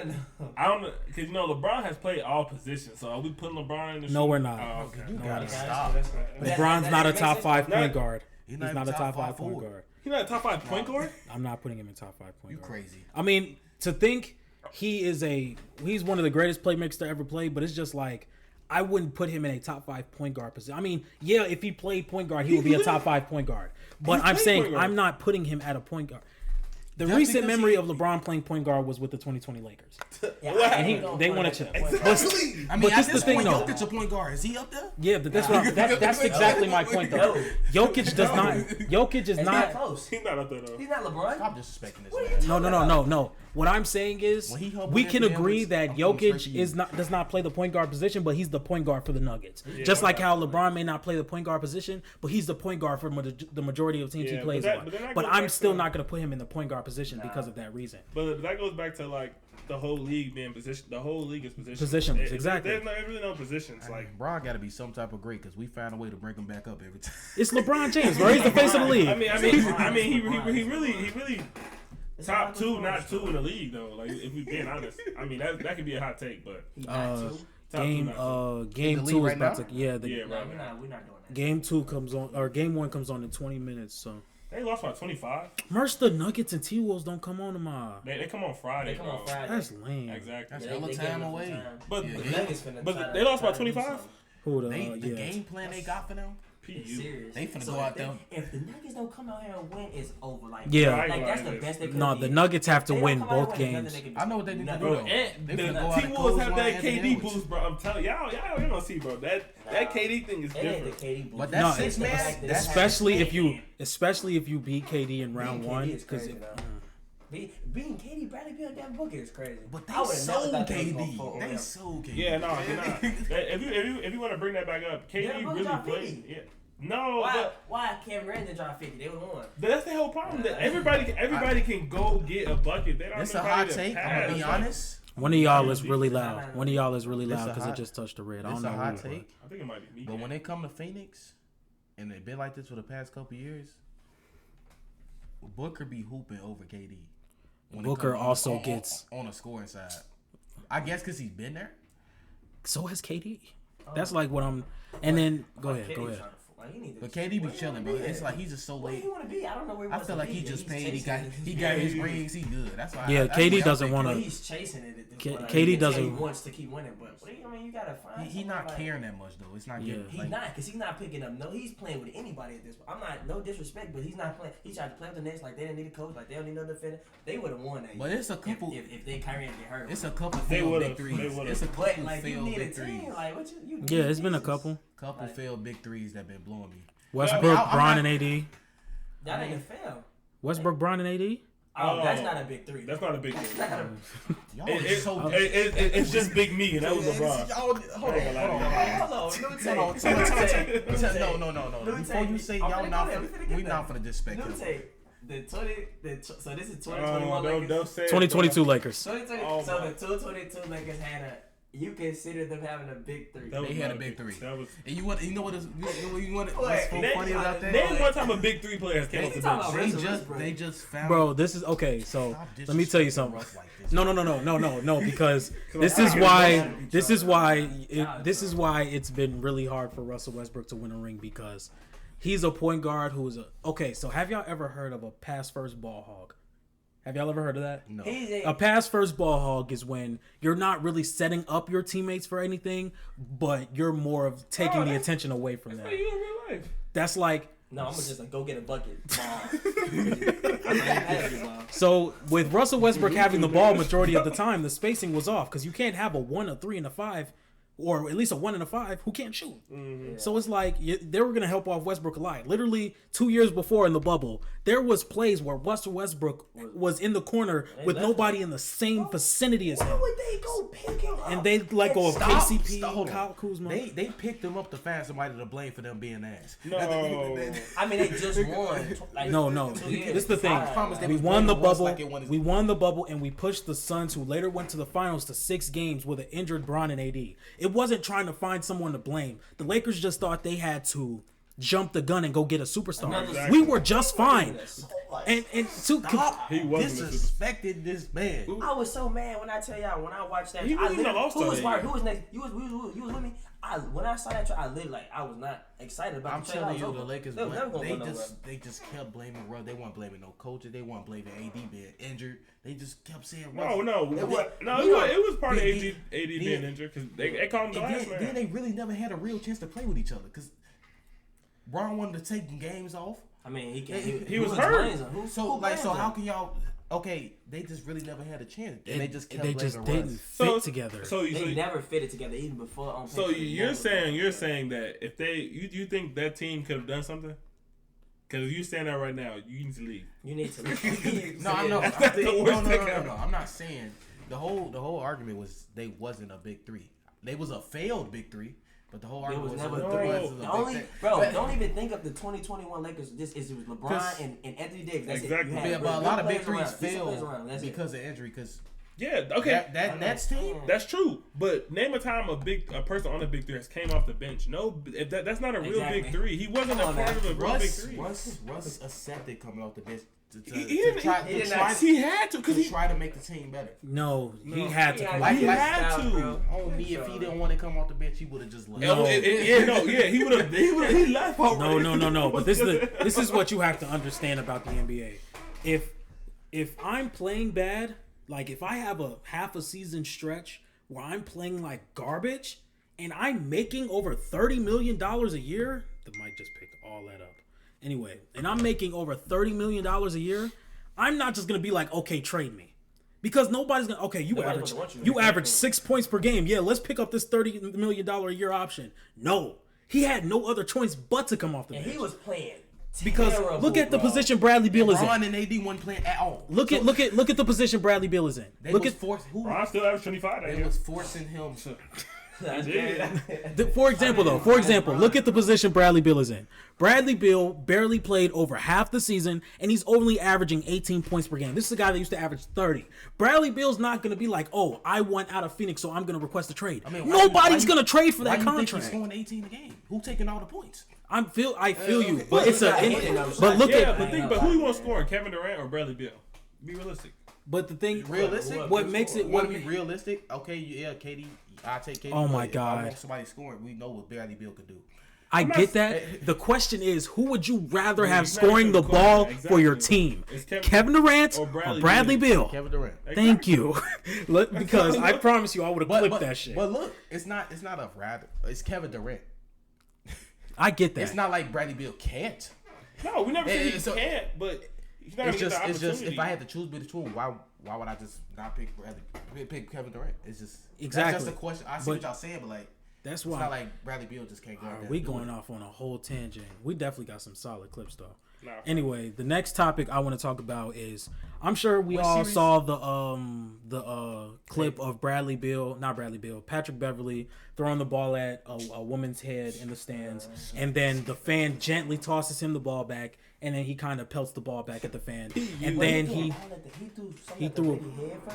I don't know, because LeBron has played all positions. So are we putting LeBron in the? No, we're not. Oh, okay. You gotta stop. LeBron's not a top 5 point guard. He's not a top 5 point guard. He's not a top 5 point guard. I'm not putting him in top 5 point guard. You crazy. I mean, to think he's one of the greatest playmakers to ever play, but it's just like, I wouldn't put him in a top 5 point guard position. I mean, yeah, if he played point guard, he would be a top 5 point guard. But I'm saying I'm not putting him at a point guard. The recent memory of LeBron playing point guard was with the 2020 Lakers. And they won a chip. Exactly. I mean, at this point, Jokic a point guard. Is he up there? Yeah, but that's exactly my point, though. Jokic does not. Jokic is not close. He's not up there, though. He's not LeBron. Stop disrespecting this man. No. What I'm saying is, we can agree that Jokic does not play the point guard position, but he's the point guard for the Nuggets. Yeah, just like how LeBron may not play the point guard position, but he's the point guard for the majority of teams he plays on. But I'm still not going to put him in the point guard position because of that reason. But that goes back to like the whole league being position. The whole league is positionless. Positionless, exactly. There's really no positions. Like LeBron got to be some type of great because we found a way to bring him back up every time. It's LeBron James, bro. He's the face of the league. I mean, he really. Top 2, not 2 in the league though. Like if we're being honest, I mean that could be a hot take, but game 2 is about to we're not doing that. Game 2 comes on, or game 1 comes on in 20 minutes. So they lost by 25. Merch, the Nuggets and T-Wolves don't come on tomorrow. They come on Friday. That's lame. Exactly. That's hella time away. But they lost by 25. The game plan they got for them. They finna go out there. If the Nuggets don't come out here and win, it's over. Like that's the best they could. No, the Nuggets have to win both games. I know what they need to do. Bro, and the T-Wolves have that KD boost, bro. I'm telling y'all gonna see, bro. That KD thing is different. But that's 6 man, especially if you beat KD in round 1, because being KD, Bradley Beal, and Devin Booker is crazy. But they sold KD. They sold KD. Yeah, no, you're not. If you want to bring that back up, KD really played. Yeah. No, why Kevin Durant didn't drop 50? They would have won. That's the whole problem. That everybody can go get a bucket. They don't. It's a hot take. I'm gonna be honest. One of y'all is really loud. Because it just touched the red. I don't know. It's a hot take. I think it might be me. But when they come to Phoenix, and they've been like this for the past couple years, Booker be hooping over KD. Booker also gets on a scoring side. I guess because he's been there. So has KD. That's like what I'm. And then go ahead. Like, he need to. But KD be chilling, bro. It's like he's just so Where late. he want to be? I don't know where he I wants feel to like be. he just He's paid. He chasing got it. his rings. He good. That's why. Yeah, KD doesn't want wanna- He's chasing it at this point. Like, KD he doesn't- wants to keep winning, but I mean, you gotta find. He not like, caring that much though. It's not Yeah. getting. He's Like, not, because he's not picking up. No, he's playing with anybody at this point. I'm not, no disrespect, but he's not playing. He tried to play with the Nets like they didn't need a coach, like they don't need no defender. They would have won that. But it's a couple. If they Kyrie didn't get hurt. It's a couple They failed would've- big they threes. would've. It's a But couple like you failed need a big team, threes. like what you Yeah, it's been a Jesus. couple. Couple Like- failed big threes that been blowing me. Westbrook, I'm Bron, not- and AD. That ain't a fail. Westbrook, Bron, and AD. Oh, that's not a big three. That's not a big thing. Y'all It- are it- so. it's just Big Me, and that was LeBron. Hold on. Hold on, let me tell you. No. Let me Before tell you you. say I'm y'all finna not, go there. We finna get we there. not finna disrespect Let me him. tell you. So this is 2021 Don't Lakers. say it, 2022 Lakers. 2020, Oh, so my. the 2022 Lakers had a. You consider them having a big three. That was They had not a big three. That was. And you know what is what's What? so Name- funny about that? Name one time a big three player came off the talking bench. about Russell Westbrook. They just found. Bro, this is okay. So Stop let me tell you disrespecting something. Russ like this. No, because this on, is I why can't this is why it's been really hard for Russell Westbrook to win a ring because he's a point guard who is a okay. So have y'all ever heard of a pass first ball hog? Have y'all ever heard of that? No. He's A pass first ball hog is when you're not really setting up your teammates for anything, but you're more of taking the that's- attention away from That's them. what you in real life. That's like No, I'm gonna just like go get a bucket. I'm not happy, bro. so with Russell Westbrook having the ball majority of the time, the spacing was off because you can't have a 1, a 3, and a 5, or at least a 1 and a 5 who can't shoot. So it's like they were gonna help off Westbrook a lot. Literally 2 years before in the bubble, there was plays where Russell Westbrook was in the corner with nobody in the same vicinity as Why him, would they go pick him up? and they let go of Stop. KCP, Hold on. Kyle Kuzma. They picked him up to find somebody to blame for them being ass. No. I mean, they just won. Like, No. 2 years. This is the thing. I promise they We was won the playing Russ bubble. like it won his- We won the bubble, and we pushed the Suns, who later went to the finals, to 6 games with an injured Bron and AD. It wasn't trying to find someone to blame. The Lakers just thought they had to jump the gun and go get a superstar. Exactly. We were just fine. And to Stop He wasn't a disrespected this man. I was so mad when I tell y'all when I watched that. He I wasn't even literally, an all-star who was that part? year. Who was next? You was with me. When I saw that, I literally like I was not excited about. I'm the trade. telling I you, was the over. Lakers, They was never gonna go nowhere. they just kept blaming Russ. They weren't blaming no coaches. They weren't blaming AD being injured. They just kept saying Russ. No. They It wa- was part of Then- AD being then- injured because they called him the And last then man. they really never had a real chance to play with each other because Bron wanted to take games off. I mean, He who was hurt. playing him? Who So playing him? how can y'all? Okay, they just really never had a chance, and they just kept they blaming just didn't Russ. fit together. So They never fitted together even before. On So paper. you're saying that if they you think that team could have done something? Because if you stand there right now, you need to leave. you need to. No, I know. That's the worst thing ever. No. I'm not saying the whole argument was they wasn't a big three. They was a failed big three, but the whole There argument was was never it three. wasn't a The big only thing. bro, But- don't even think of the 2021 Lakers. It was LeBron and Anthony Davis. That's Exactly. it. You had Yeah, but a good lot of players big threes around. Decent players failed around. That's it. because of injury. Because Yeah, okay. that Nets team, That's true, but name a time a person on a big three has came off the bench. No, that's not a real Exactly. big three. He wasn't a Come on part now. of a real big Russ three. accepted coming off the bench to He didn't. try He had to because to he. try to make the team better. No, he had to Yeah, come Like- out. He like- had to. On me, if he didn't want to come off the bench, he would have just left. No. He would have. He left already. No. But this is what you have to understand about the NBA. If I'm playing bad, like if I have a half a season stretch where I'm playing like garbage and I'm making over $30 million a year, the mic just picked all that up. Anyway, and I'm making over $30 million a year, I'm not just gonna be like, okay, trade me. Because nobody's gonna Nobody's gonna want you. you average 6 points per game. Yeah, let's pick up this $30 million a year option. No. He had no other choice but to come off the And bench. he was playing Because terrible, look at the bro. position Bradley Beal is Bron in. and AD wasn't playing at all. Look at the position Bradley Beal is in. They Look was at forced. Who? Ron still averaged 25 that They year. was forcing him to. That's Yeah. for example, look at the position Bradley Beal is in. Bradley Beal barely played over half the season, and he's only averaging 18 points per game. This is a guy that used to average 30. Bradley Beal's not going to be like, oh, I want out of Phoenix, so I'm going to request a trade. I mean, Nobody's going to trade for why that you think he's contract. scoring 18 a game? Who taking all the points? I feel you, okay. but it's a. But look Yeah, at. but who you want scoring? Kevin Durant or Bradley Beal? Be realistic. But the thing, Realistic? what makes it? Want What to be realistic? Okay, yeah, KD. I take KD. Oh my but if I God. want somebody scoring, we know what Bradley Beal could do. I get that. The question is, who would you rather have scoring the ball for your team? Kevin Durant or Bradley Beal? Kevin Durant. Thank you. Because I promise you, I would have clipped that shit. But look, it's not a rather. It's Kevin Durant. I get that. It's not like Bradley Beal can't. No, we never said he can't, but he's not gonna get the opportunity. It's just if I had to choose between two, why would I just not pick Kevin Durant? It's just exactly. That's just a question. I see what y'all saying, but like that's why it's not like Bradley Beal just can't go. We going off on a whole tangent. We definitely got some solid clips though. Anyway, the next topic I want to talk about is I'm sure we all saw the clip of Patrick Beverley throwing the ball at a woman's head in the stands, and then the fan gently tosses him the ball back, and then he kind of pelts the ball back at the fan, and then he threw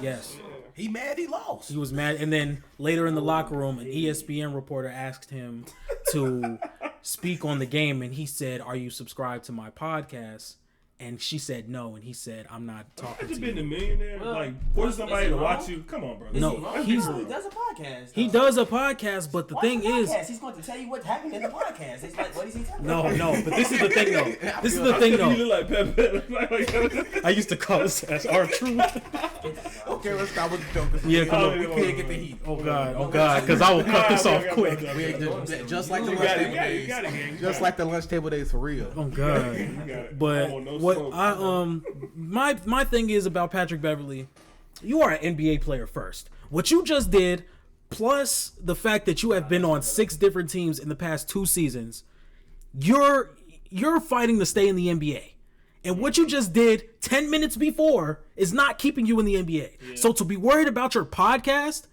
yes. He mad he lost. He was mad, and then later in the locker room, an ESPN reporter asked him to speak on the game, and he said, "Are you subscribed to my podcast?" And she said no, and he said, "I'm not talking to you." Been a millionaire, force somebody to watch you. Come on, bro. No, he does a podcast. He does a podcast, but the thing is, he's going to tell you what happened in the podcast. It's like, what is he talking about? No, but this is the thing, though. This is the thing, though. You look like Pepe. I used to call this as R-Truth. Okay, let's stop with the joke. Yeah, we can't get the heat. Oh God, because I will cut this off quick. Just like the lunch table days. Just like the lunch table days for real. Oh God, but. What my thing is about Patrick Beverley, you are an NBA player first. What you just did, plus the fact that you have been on 6 different teams in the past 2 seasons, you're fighting to stay in the NBA. And what you just did 10 minutes before is not keeping you in the NBA. Yeah. So to be worried about your podcast,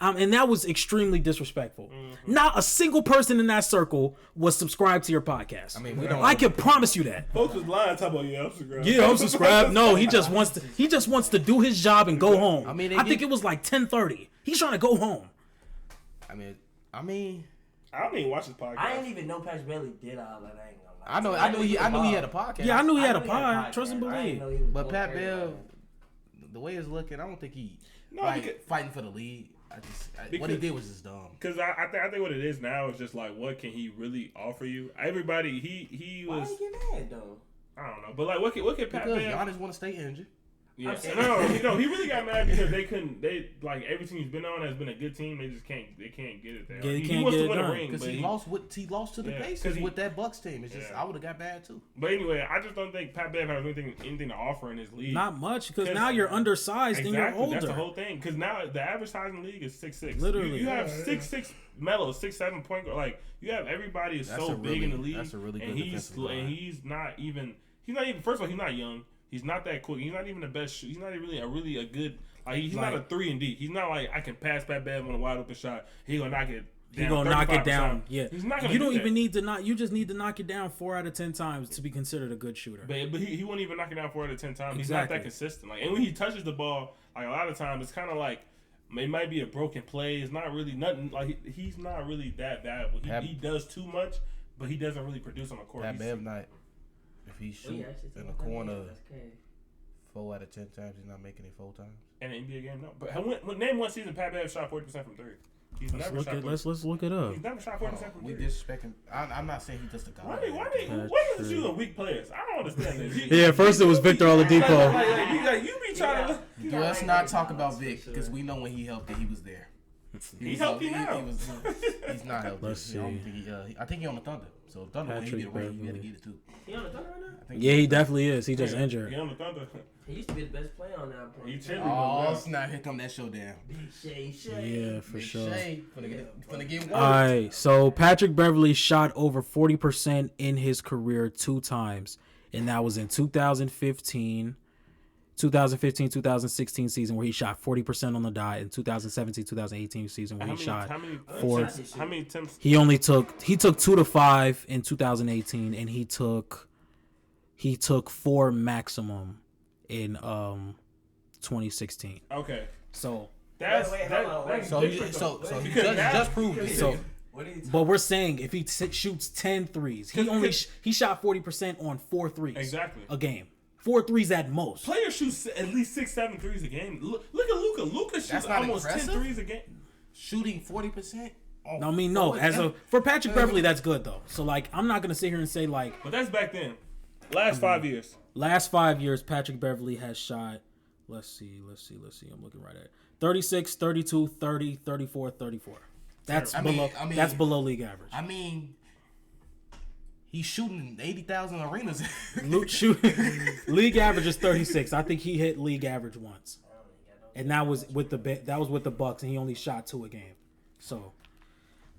and that was extremely disrespectful. Mm-hmm. Not a single person in that circle was subscribed to your podcast. I mean, I can promise you that. Folks was lying talking about I'm subscribed. Yeah, I'm subscribed. No, he just wants to do his job and go home. I mean, I think it was like 10:30. He's trying to go home. I mean, I don't even watch his podcast. I didn't even know Patrick Beverley did all that. I knew he had a podcast. Yeah, I knew he had a pod. Trust and believe. But Pat Bev, the way it's looking, I don't think he fighting for the lead. What he did was just dumb. Because I think what it is now is just like, what can he really offer you? Everybody, he was. Why he get mad though? I don't know, but like, what can Pat Bev? Because Giannis want to stay injured. Yeah, no, he really got mad because they couldn't. They like every team he's been on has been a good team. They just can't. They can't get it there. Yeah, he wants to win a ring because he lost to the Pacers with that Bucks team. It's just I would have got bad too. But anyway, I just don't think Pat Bev has anything to offer in his league. Not much because now you're undersized and you're older. That's the whole thing. Because now the average size in the league is 6'6". Literally, you have 6'6" Melo, 6'7" point guard. Like you have everybody is so big in the league. That's a really good and he's not even. First of all, he's not young. He's not that quick. He's not even the best. He's not really a good. Like he's not a 3-and-D. He's not like I can pass Pat Bev on a wide open shot. He gonna knock it. He gonna knock it down. Yeah. He's not gonna. You don't even need to knock. You just need to knock it down 4 out of 10 times to be considered a good shooter. But he won't even knock it down 4 out of 10 times. He's not that consistent. Like and when he touches the ball, like a lot of times it's kind of like it might be a broken play. It's not really nothing. Like he's not really that valuable. He does too much, but he doesn't really produce on the court. Pat Bev night. If he shoot in the corner 4 out of 10 times, he's not making it 4 times. In an NBA game, no. But name one season Pat Bev shot 40% from 3. He's never shot 40%. Let's look it up. He's never shot 40% from 3. We disrespecting. I'm not saying he's just a guy. Why is you weak players? I don't understand this. Yeah, first it was Victor Oladipo. Like, you be trying to. Let's not talk about Vic because we know when he helped it, he was there. He's healthy now. He's not healthy. Let's see. I think he's on the Thunder. So Thunder, when he get a ring, you gotta get it too. He on the Thunder right now? Yeah, he definitely is. He just injured. He on the Thunder. He used to be the best player on that. He chilling. Oh, snap! Here come that showdown. Big Shay. Yeah, for sure. Finna get all right, so Patrick Beverley shot over 40% in his career 2 times, and that was in 2015, 2016 season where he shot 40% on the dot, and 2017-2018 season where he shot how many attempts? He took 2 to 5 in 2018, and he took 4 maximum in 2016. Okay, so he just proved it. So, but we're saying if he shoots 10 threes, he shot 40% on 4 threes. Exactly. A game. 4 threes at most. Players shoot at least 6-7 threes a game. Look at Luka. Luka shoots almost 10 threes a game. Shooting 40%. I mean, no. For Patrick Beverley, that's good though. So like, I'm not gonna sit here and say like. But that's back then. Last 5 years. Last 5 years, Patrick Beverley has shot. Let's see. I'm looking right at it. 36, 32, 30, 34, 34. That's below league average. I mean, he's shooting 80,000 arenas. League average is 36. I think he hit league average once, and that was with the Bucks, and he only shot 2 a game. So.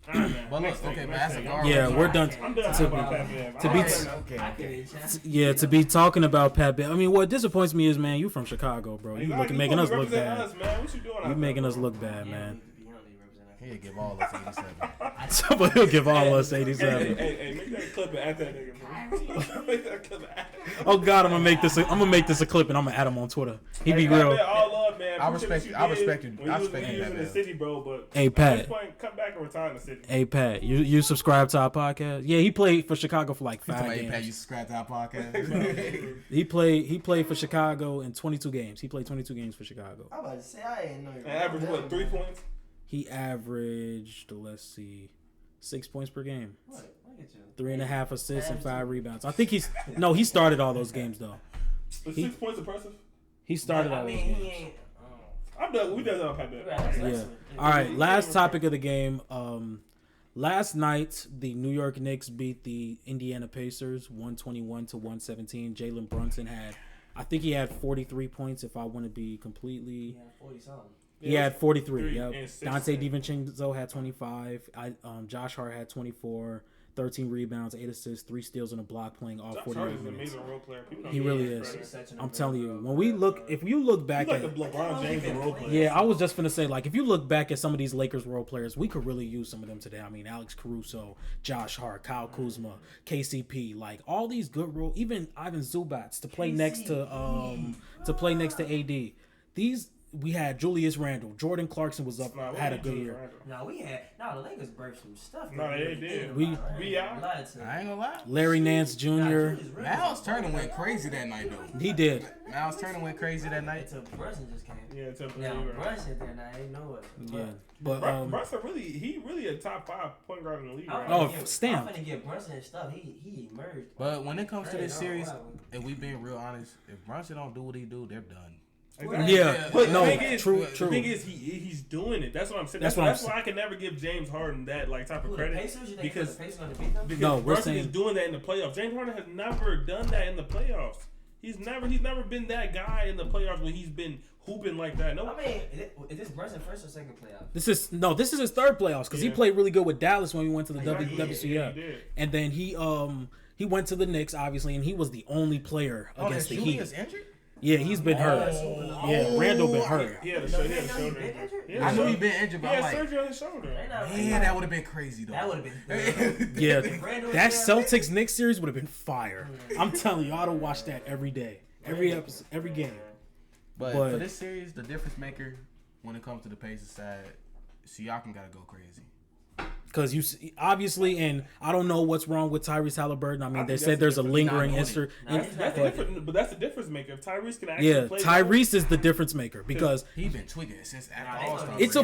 But look, okay, man, that's a guard. Yeah, we're done. I'm done To be talking about Pat Bev. I mean, what disappoints me is, man, you from Chicago, bro. You making us look bad. What you doing? You making us look bad, man. He'll give all us 87. Somebody will give all us 87. Hey, make that clip and add that nigga, bro. Make that clip and add. Oh God, I'm gonna make this a clip and I'm gonna add him on Twitter. He be real. All love, man. I respect you. I respect you. I respect you in the city, bro. But hey, Pat. At this point, come back and retire in the city. Hey, Pat, you subscribe to our podcast? Yeah, he played for Chicago for like 5 games. Hey, Pat, you subscribe to our podcast? He played for Chicago in 22 games. He played 22 games for Chicago. I'm about to say I ain't know. Average what? 3 points. He averaged, let's see, 6 points per game. What? Look at you. 3.5 assists and 5 rebounds. I think he started all those games though. But 6 points impressive. He started all those games. He ain't. I'm done. We done on Pat Bev. Yeah. All right. Last topic of the game. Last night the New York Knicks beat the Indiana Pacers 121-117. Jalen Brunson I think he had 43 points. If I want to be completely. Yeah, 40 something. He had 43. Yep. Dante and DiVincenzo had 25. Josh Hart had 24. 13 rebounds, 8 assists, 3 steals, and a block, playing all 40 minutes. Josh Hart is an amazing role player. He really is. I'm telling you, if you look back he's at like the LeBron James of role players. Yeah, I was just gonna say, like, if you look back at some of these Lakers role players, we could really use some of them today. I mean, Alex Caruso, Josh Hart, Kyle Kuzma, KCP, like all these good role, even Ivan Zubats to play next to AD. We had Julius Randle. Jordan Clarkson was up, had a good year. The Lakers birthed some stuff. No, they did. I ain't gonna lie. Larry Nance Jr. Miles Turner went crazy that night, though. He did. Miles Turner went crazy that night. Until Brunson just came. Yeah, until Brunson that night, I didn't know it. Yeah, but Brunson really a top 5 point guard in the league. Stamp. I'm finna give Brunson his stuff. He emerged. But when it comes to this series, if we being real honest, if Brunson don't do what he do, they're done. Exactly. Yeah, but no, true. The thing is, he's doing it. That's what I'm saying. That's why I can never give James Harden that type of credit because Brunson is doing that in the playoffs. James Harden has never done that in the playoffs. He's never been that guy in the playoffs when he's been hooping like that. No, I mean, is this Brunson first or second playoff? This is his third playoffs because he played really good with Dallas when we went to the WCF, and then he went to the Knicks obviously, and he was the only player against the Heat. Injured? Yeah, he's been hurt. Yeah, Randall been hurt. He had a shoulder. I knew he been injured, but he had surgery on his shoulder. Man, that would have been crazy though. That would have been. Yeah, that Celtics Knicks series would have been fire. I'm telling you, I ought to watch that every day, every episode, every game. But for this series, the difference maker when it comes to the Pacers side, Siakam gotta go crazy. Because you obviously, and I don't know what's wrong with Tyrese Halliburton. I mean, they said there's a lingering issue. But that's the difference maker. If Tyrese can actually play. Tyrese is the difference maker because he's been tweaking since after All-Star. It's a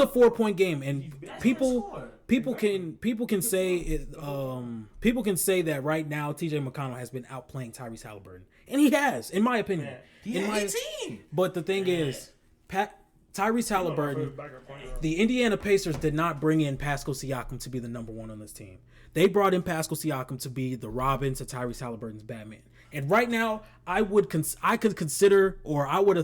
4-point game, and people can say that right now T.J. McConnell has been outplaying Tyrese Halliburton, and he has, in my opinion. He had 18. But the thing is, Tyrese Halliburton, the Indiana Pacers did not bring in Pascal Siakam to be the number 1 on this team. They brought in Pascal Siakam to be the Robin to Tyrese Halliburton's Batman. And right now, I would have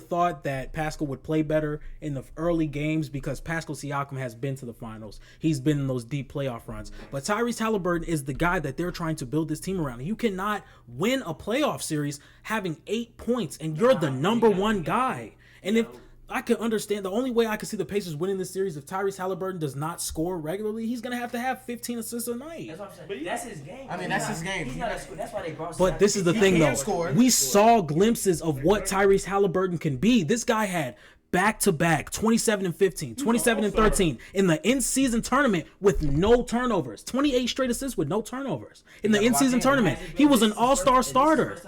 thought that Pascal would play better in the early games because Pascal Siakam has been to the finals. He's been in those deep playoff runs. But Tyrese Halliburton is the guy that they're trying to build this team around. You cannot win a playoff series having 8 points and you're the number 1 guy. And if I can understand, the only way I can see the Pacers winning this series if Tyrese Halliburton does not score regularly, he's gonna have to have 15 assists a night. That's what I'm saying. That's his game. I mean, that's his game. That's why they brought. But this is the thing, though. We saw glimpses of what Tyrese Halliburton can be. This guy had back-to-back 27 and 15, 27 and 13 in the in-season tournament with no turnovers. 28 straight assists with no turnovers in the in-season tournament. He was an all-star starter.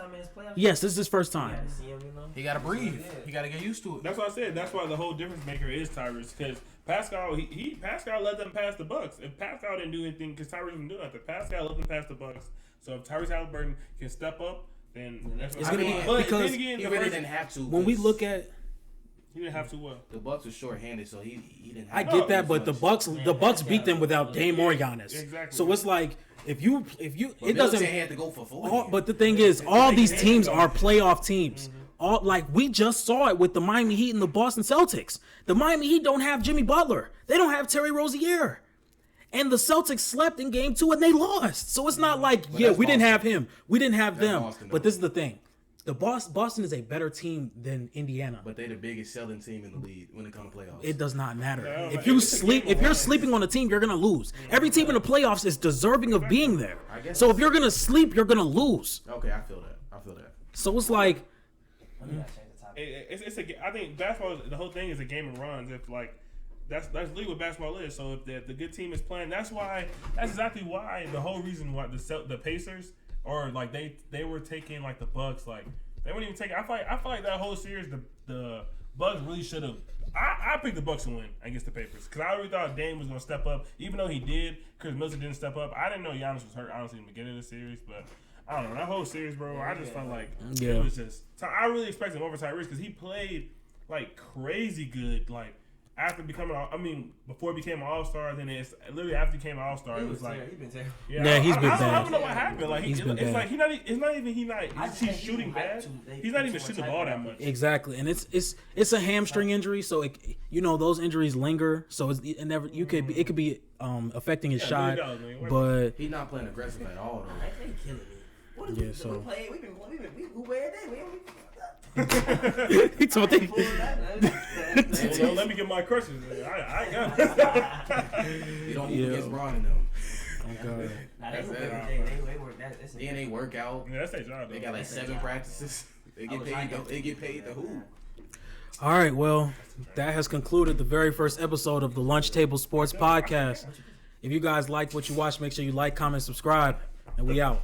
Yes, this is his first time. Yeah, see him, you know? He gotta breathe. Yeah. He gotta get used to it. That's what I said. That's why the whole difference maker is Tyrese, because Pascal, Pascal let them pass the Bucks. If Pascal didn't do anything, because Tyrese didn't do nothing, Pascal let them pass the Bucks. So if Tyrese Halliburton can step up, then that's what It's gonna be because he really didn't have to. When we look at, he didn't have to what? The Bucks was short-handed, so he didn't. I Have get to that, do but the much. Bucks beat them without Dame or Giannis. Exactly. So it's like if you But it doesn't. Middleton had to go for 40. But the thing is, all these teams are playoff teams. All like we just saw it with the Miami Heat and the Boston Celtics. The Miami Heat don't have Jimmy Butler. They don't have Terry Rozier. And the Celtics slept in game 2 and they lost. So it's not like, But yeah, that's we didn't Boston. have him. We didn't have That's them. Boston, But though. this is the thing. The Boston is a better team than Indiana. But they're the biggest selling team in the league when it comes to playoffs. It does not matter. No, If but you it's a sleep, game if of you're runs. sleeping on a team, you're gonna lose. Every team in the playoffs is deserving of being there. I guess So if you're gonna sleep, you're gonna lose. Okay, I feel that. So it's like, Let me not change the topic. I think basketball, the whole thing is a game of runs. If like that's literally what basketball is. So if the good team is playing, that's exactly why the whole reason why the Pacers or like they were taking like the Bucks, like they weren't even taking. I feel like that whole series the Bucks really should have. I picked the Bucks to win against the Pacers because I really thought Dame was gonna step up, even though he did. Chris Middleton didn't step up. I didn't know Giannis was hurt honestly in the beginning of the series, but I don't know that whole series, bro. I just felt like it was just. I really expected him over Tyrese because he played like crazy good, like. After becoming, before he became an All-Star, then it's literally after he became an All-Star, it was like, He's been terrible. Yeah, he's been I bad. don't know what happened. Like He's been it's bad. like he's shooting bad. He's not even shooting the ball that much. exactly, and it's a hamstring injury, so those injuries linger. So it could be affecting his shot, it does, man. but He's not playing aggressive at all, though. They killing me. What is Yeah, we so- play? We wear that. he told me. Well, let me get my crushes. I got it. You don't Yeah. move against Braun and them. Oh God. Nah, they That's work it. every day. They work that. Then they work out. Yeah, that's their job. They Though. got like 7 practices. They get paid. They get paid to hoop. All right, well, that has concluded the very first episode of the Lunch Table Sports Podcast. If you guys liked what you watched, make sure you like, comment, subscribe, and we out.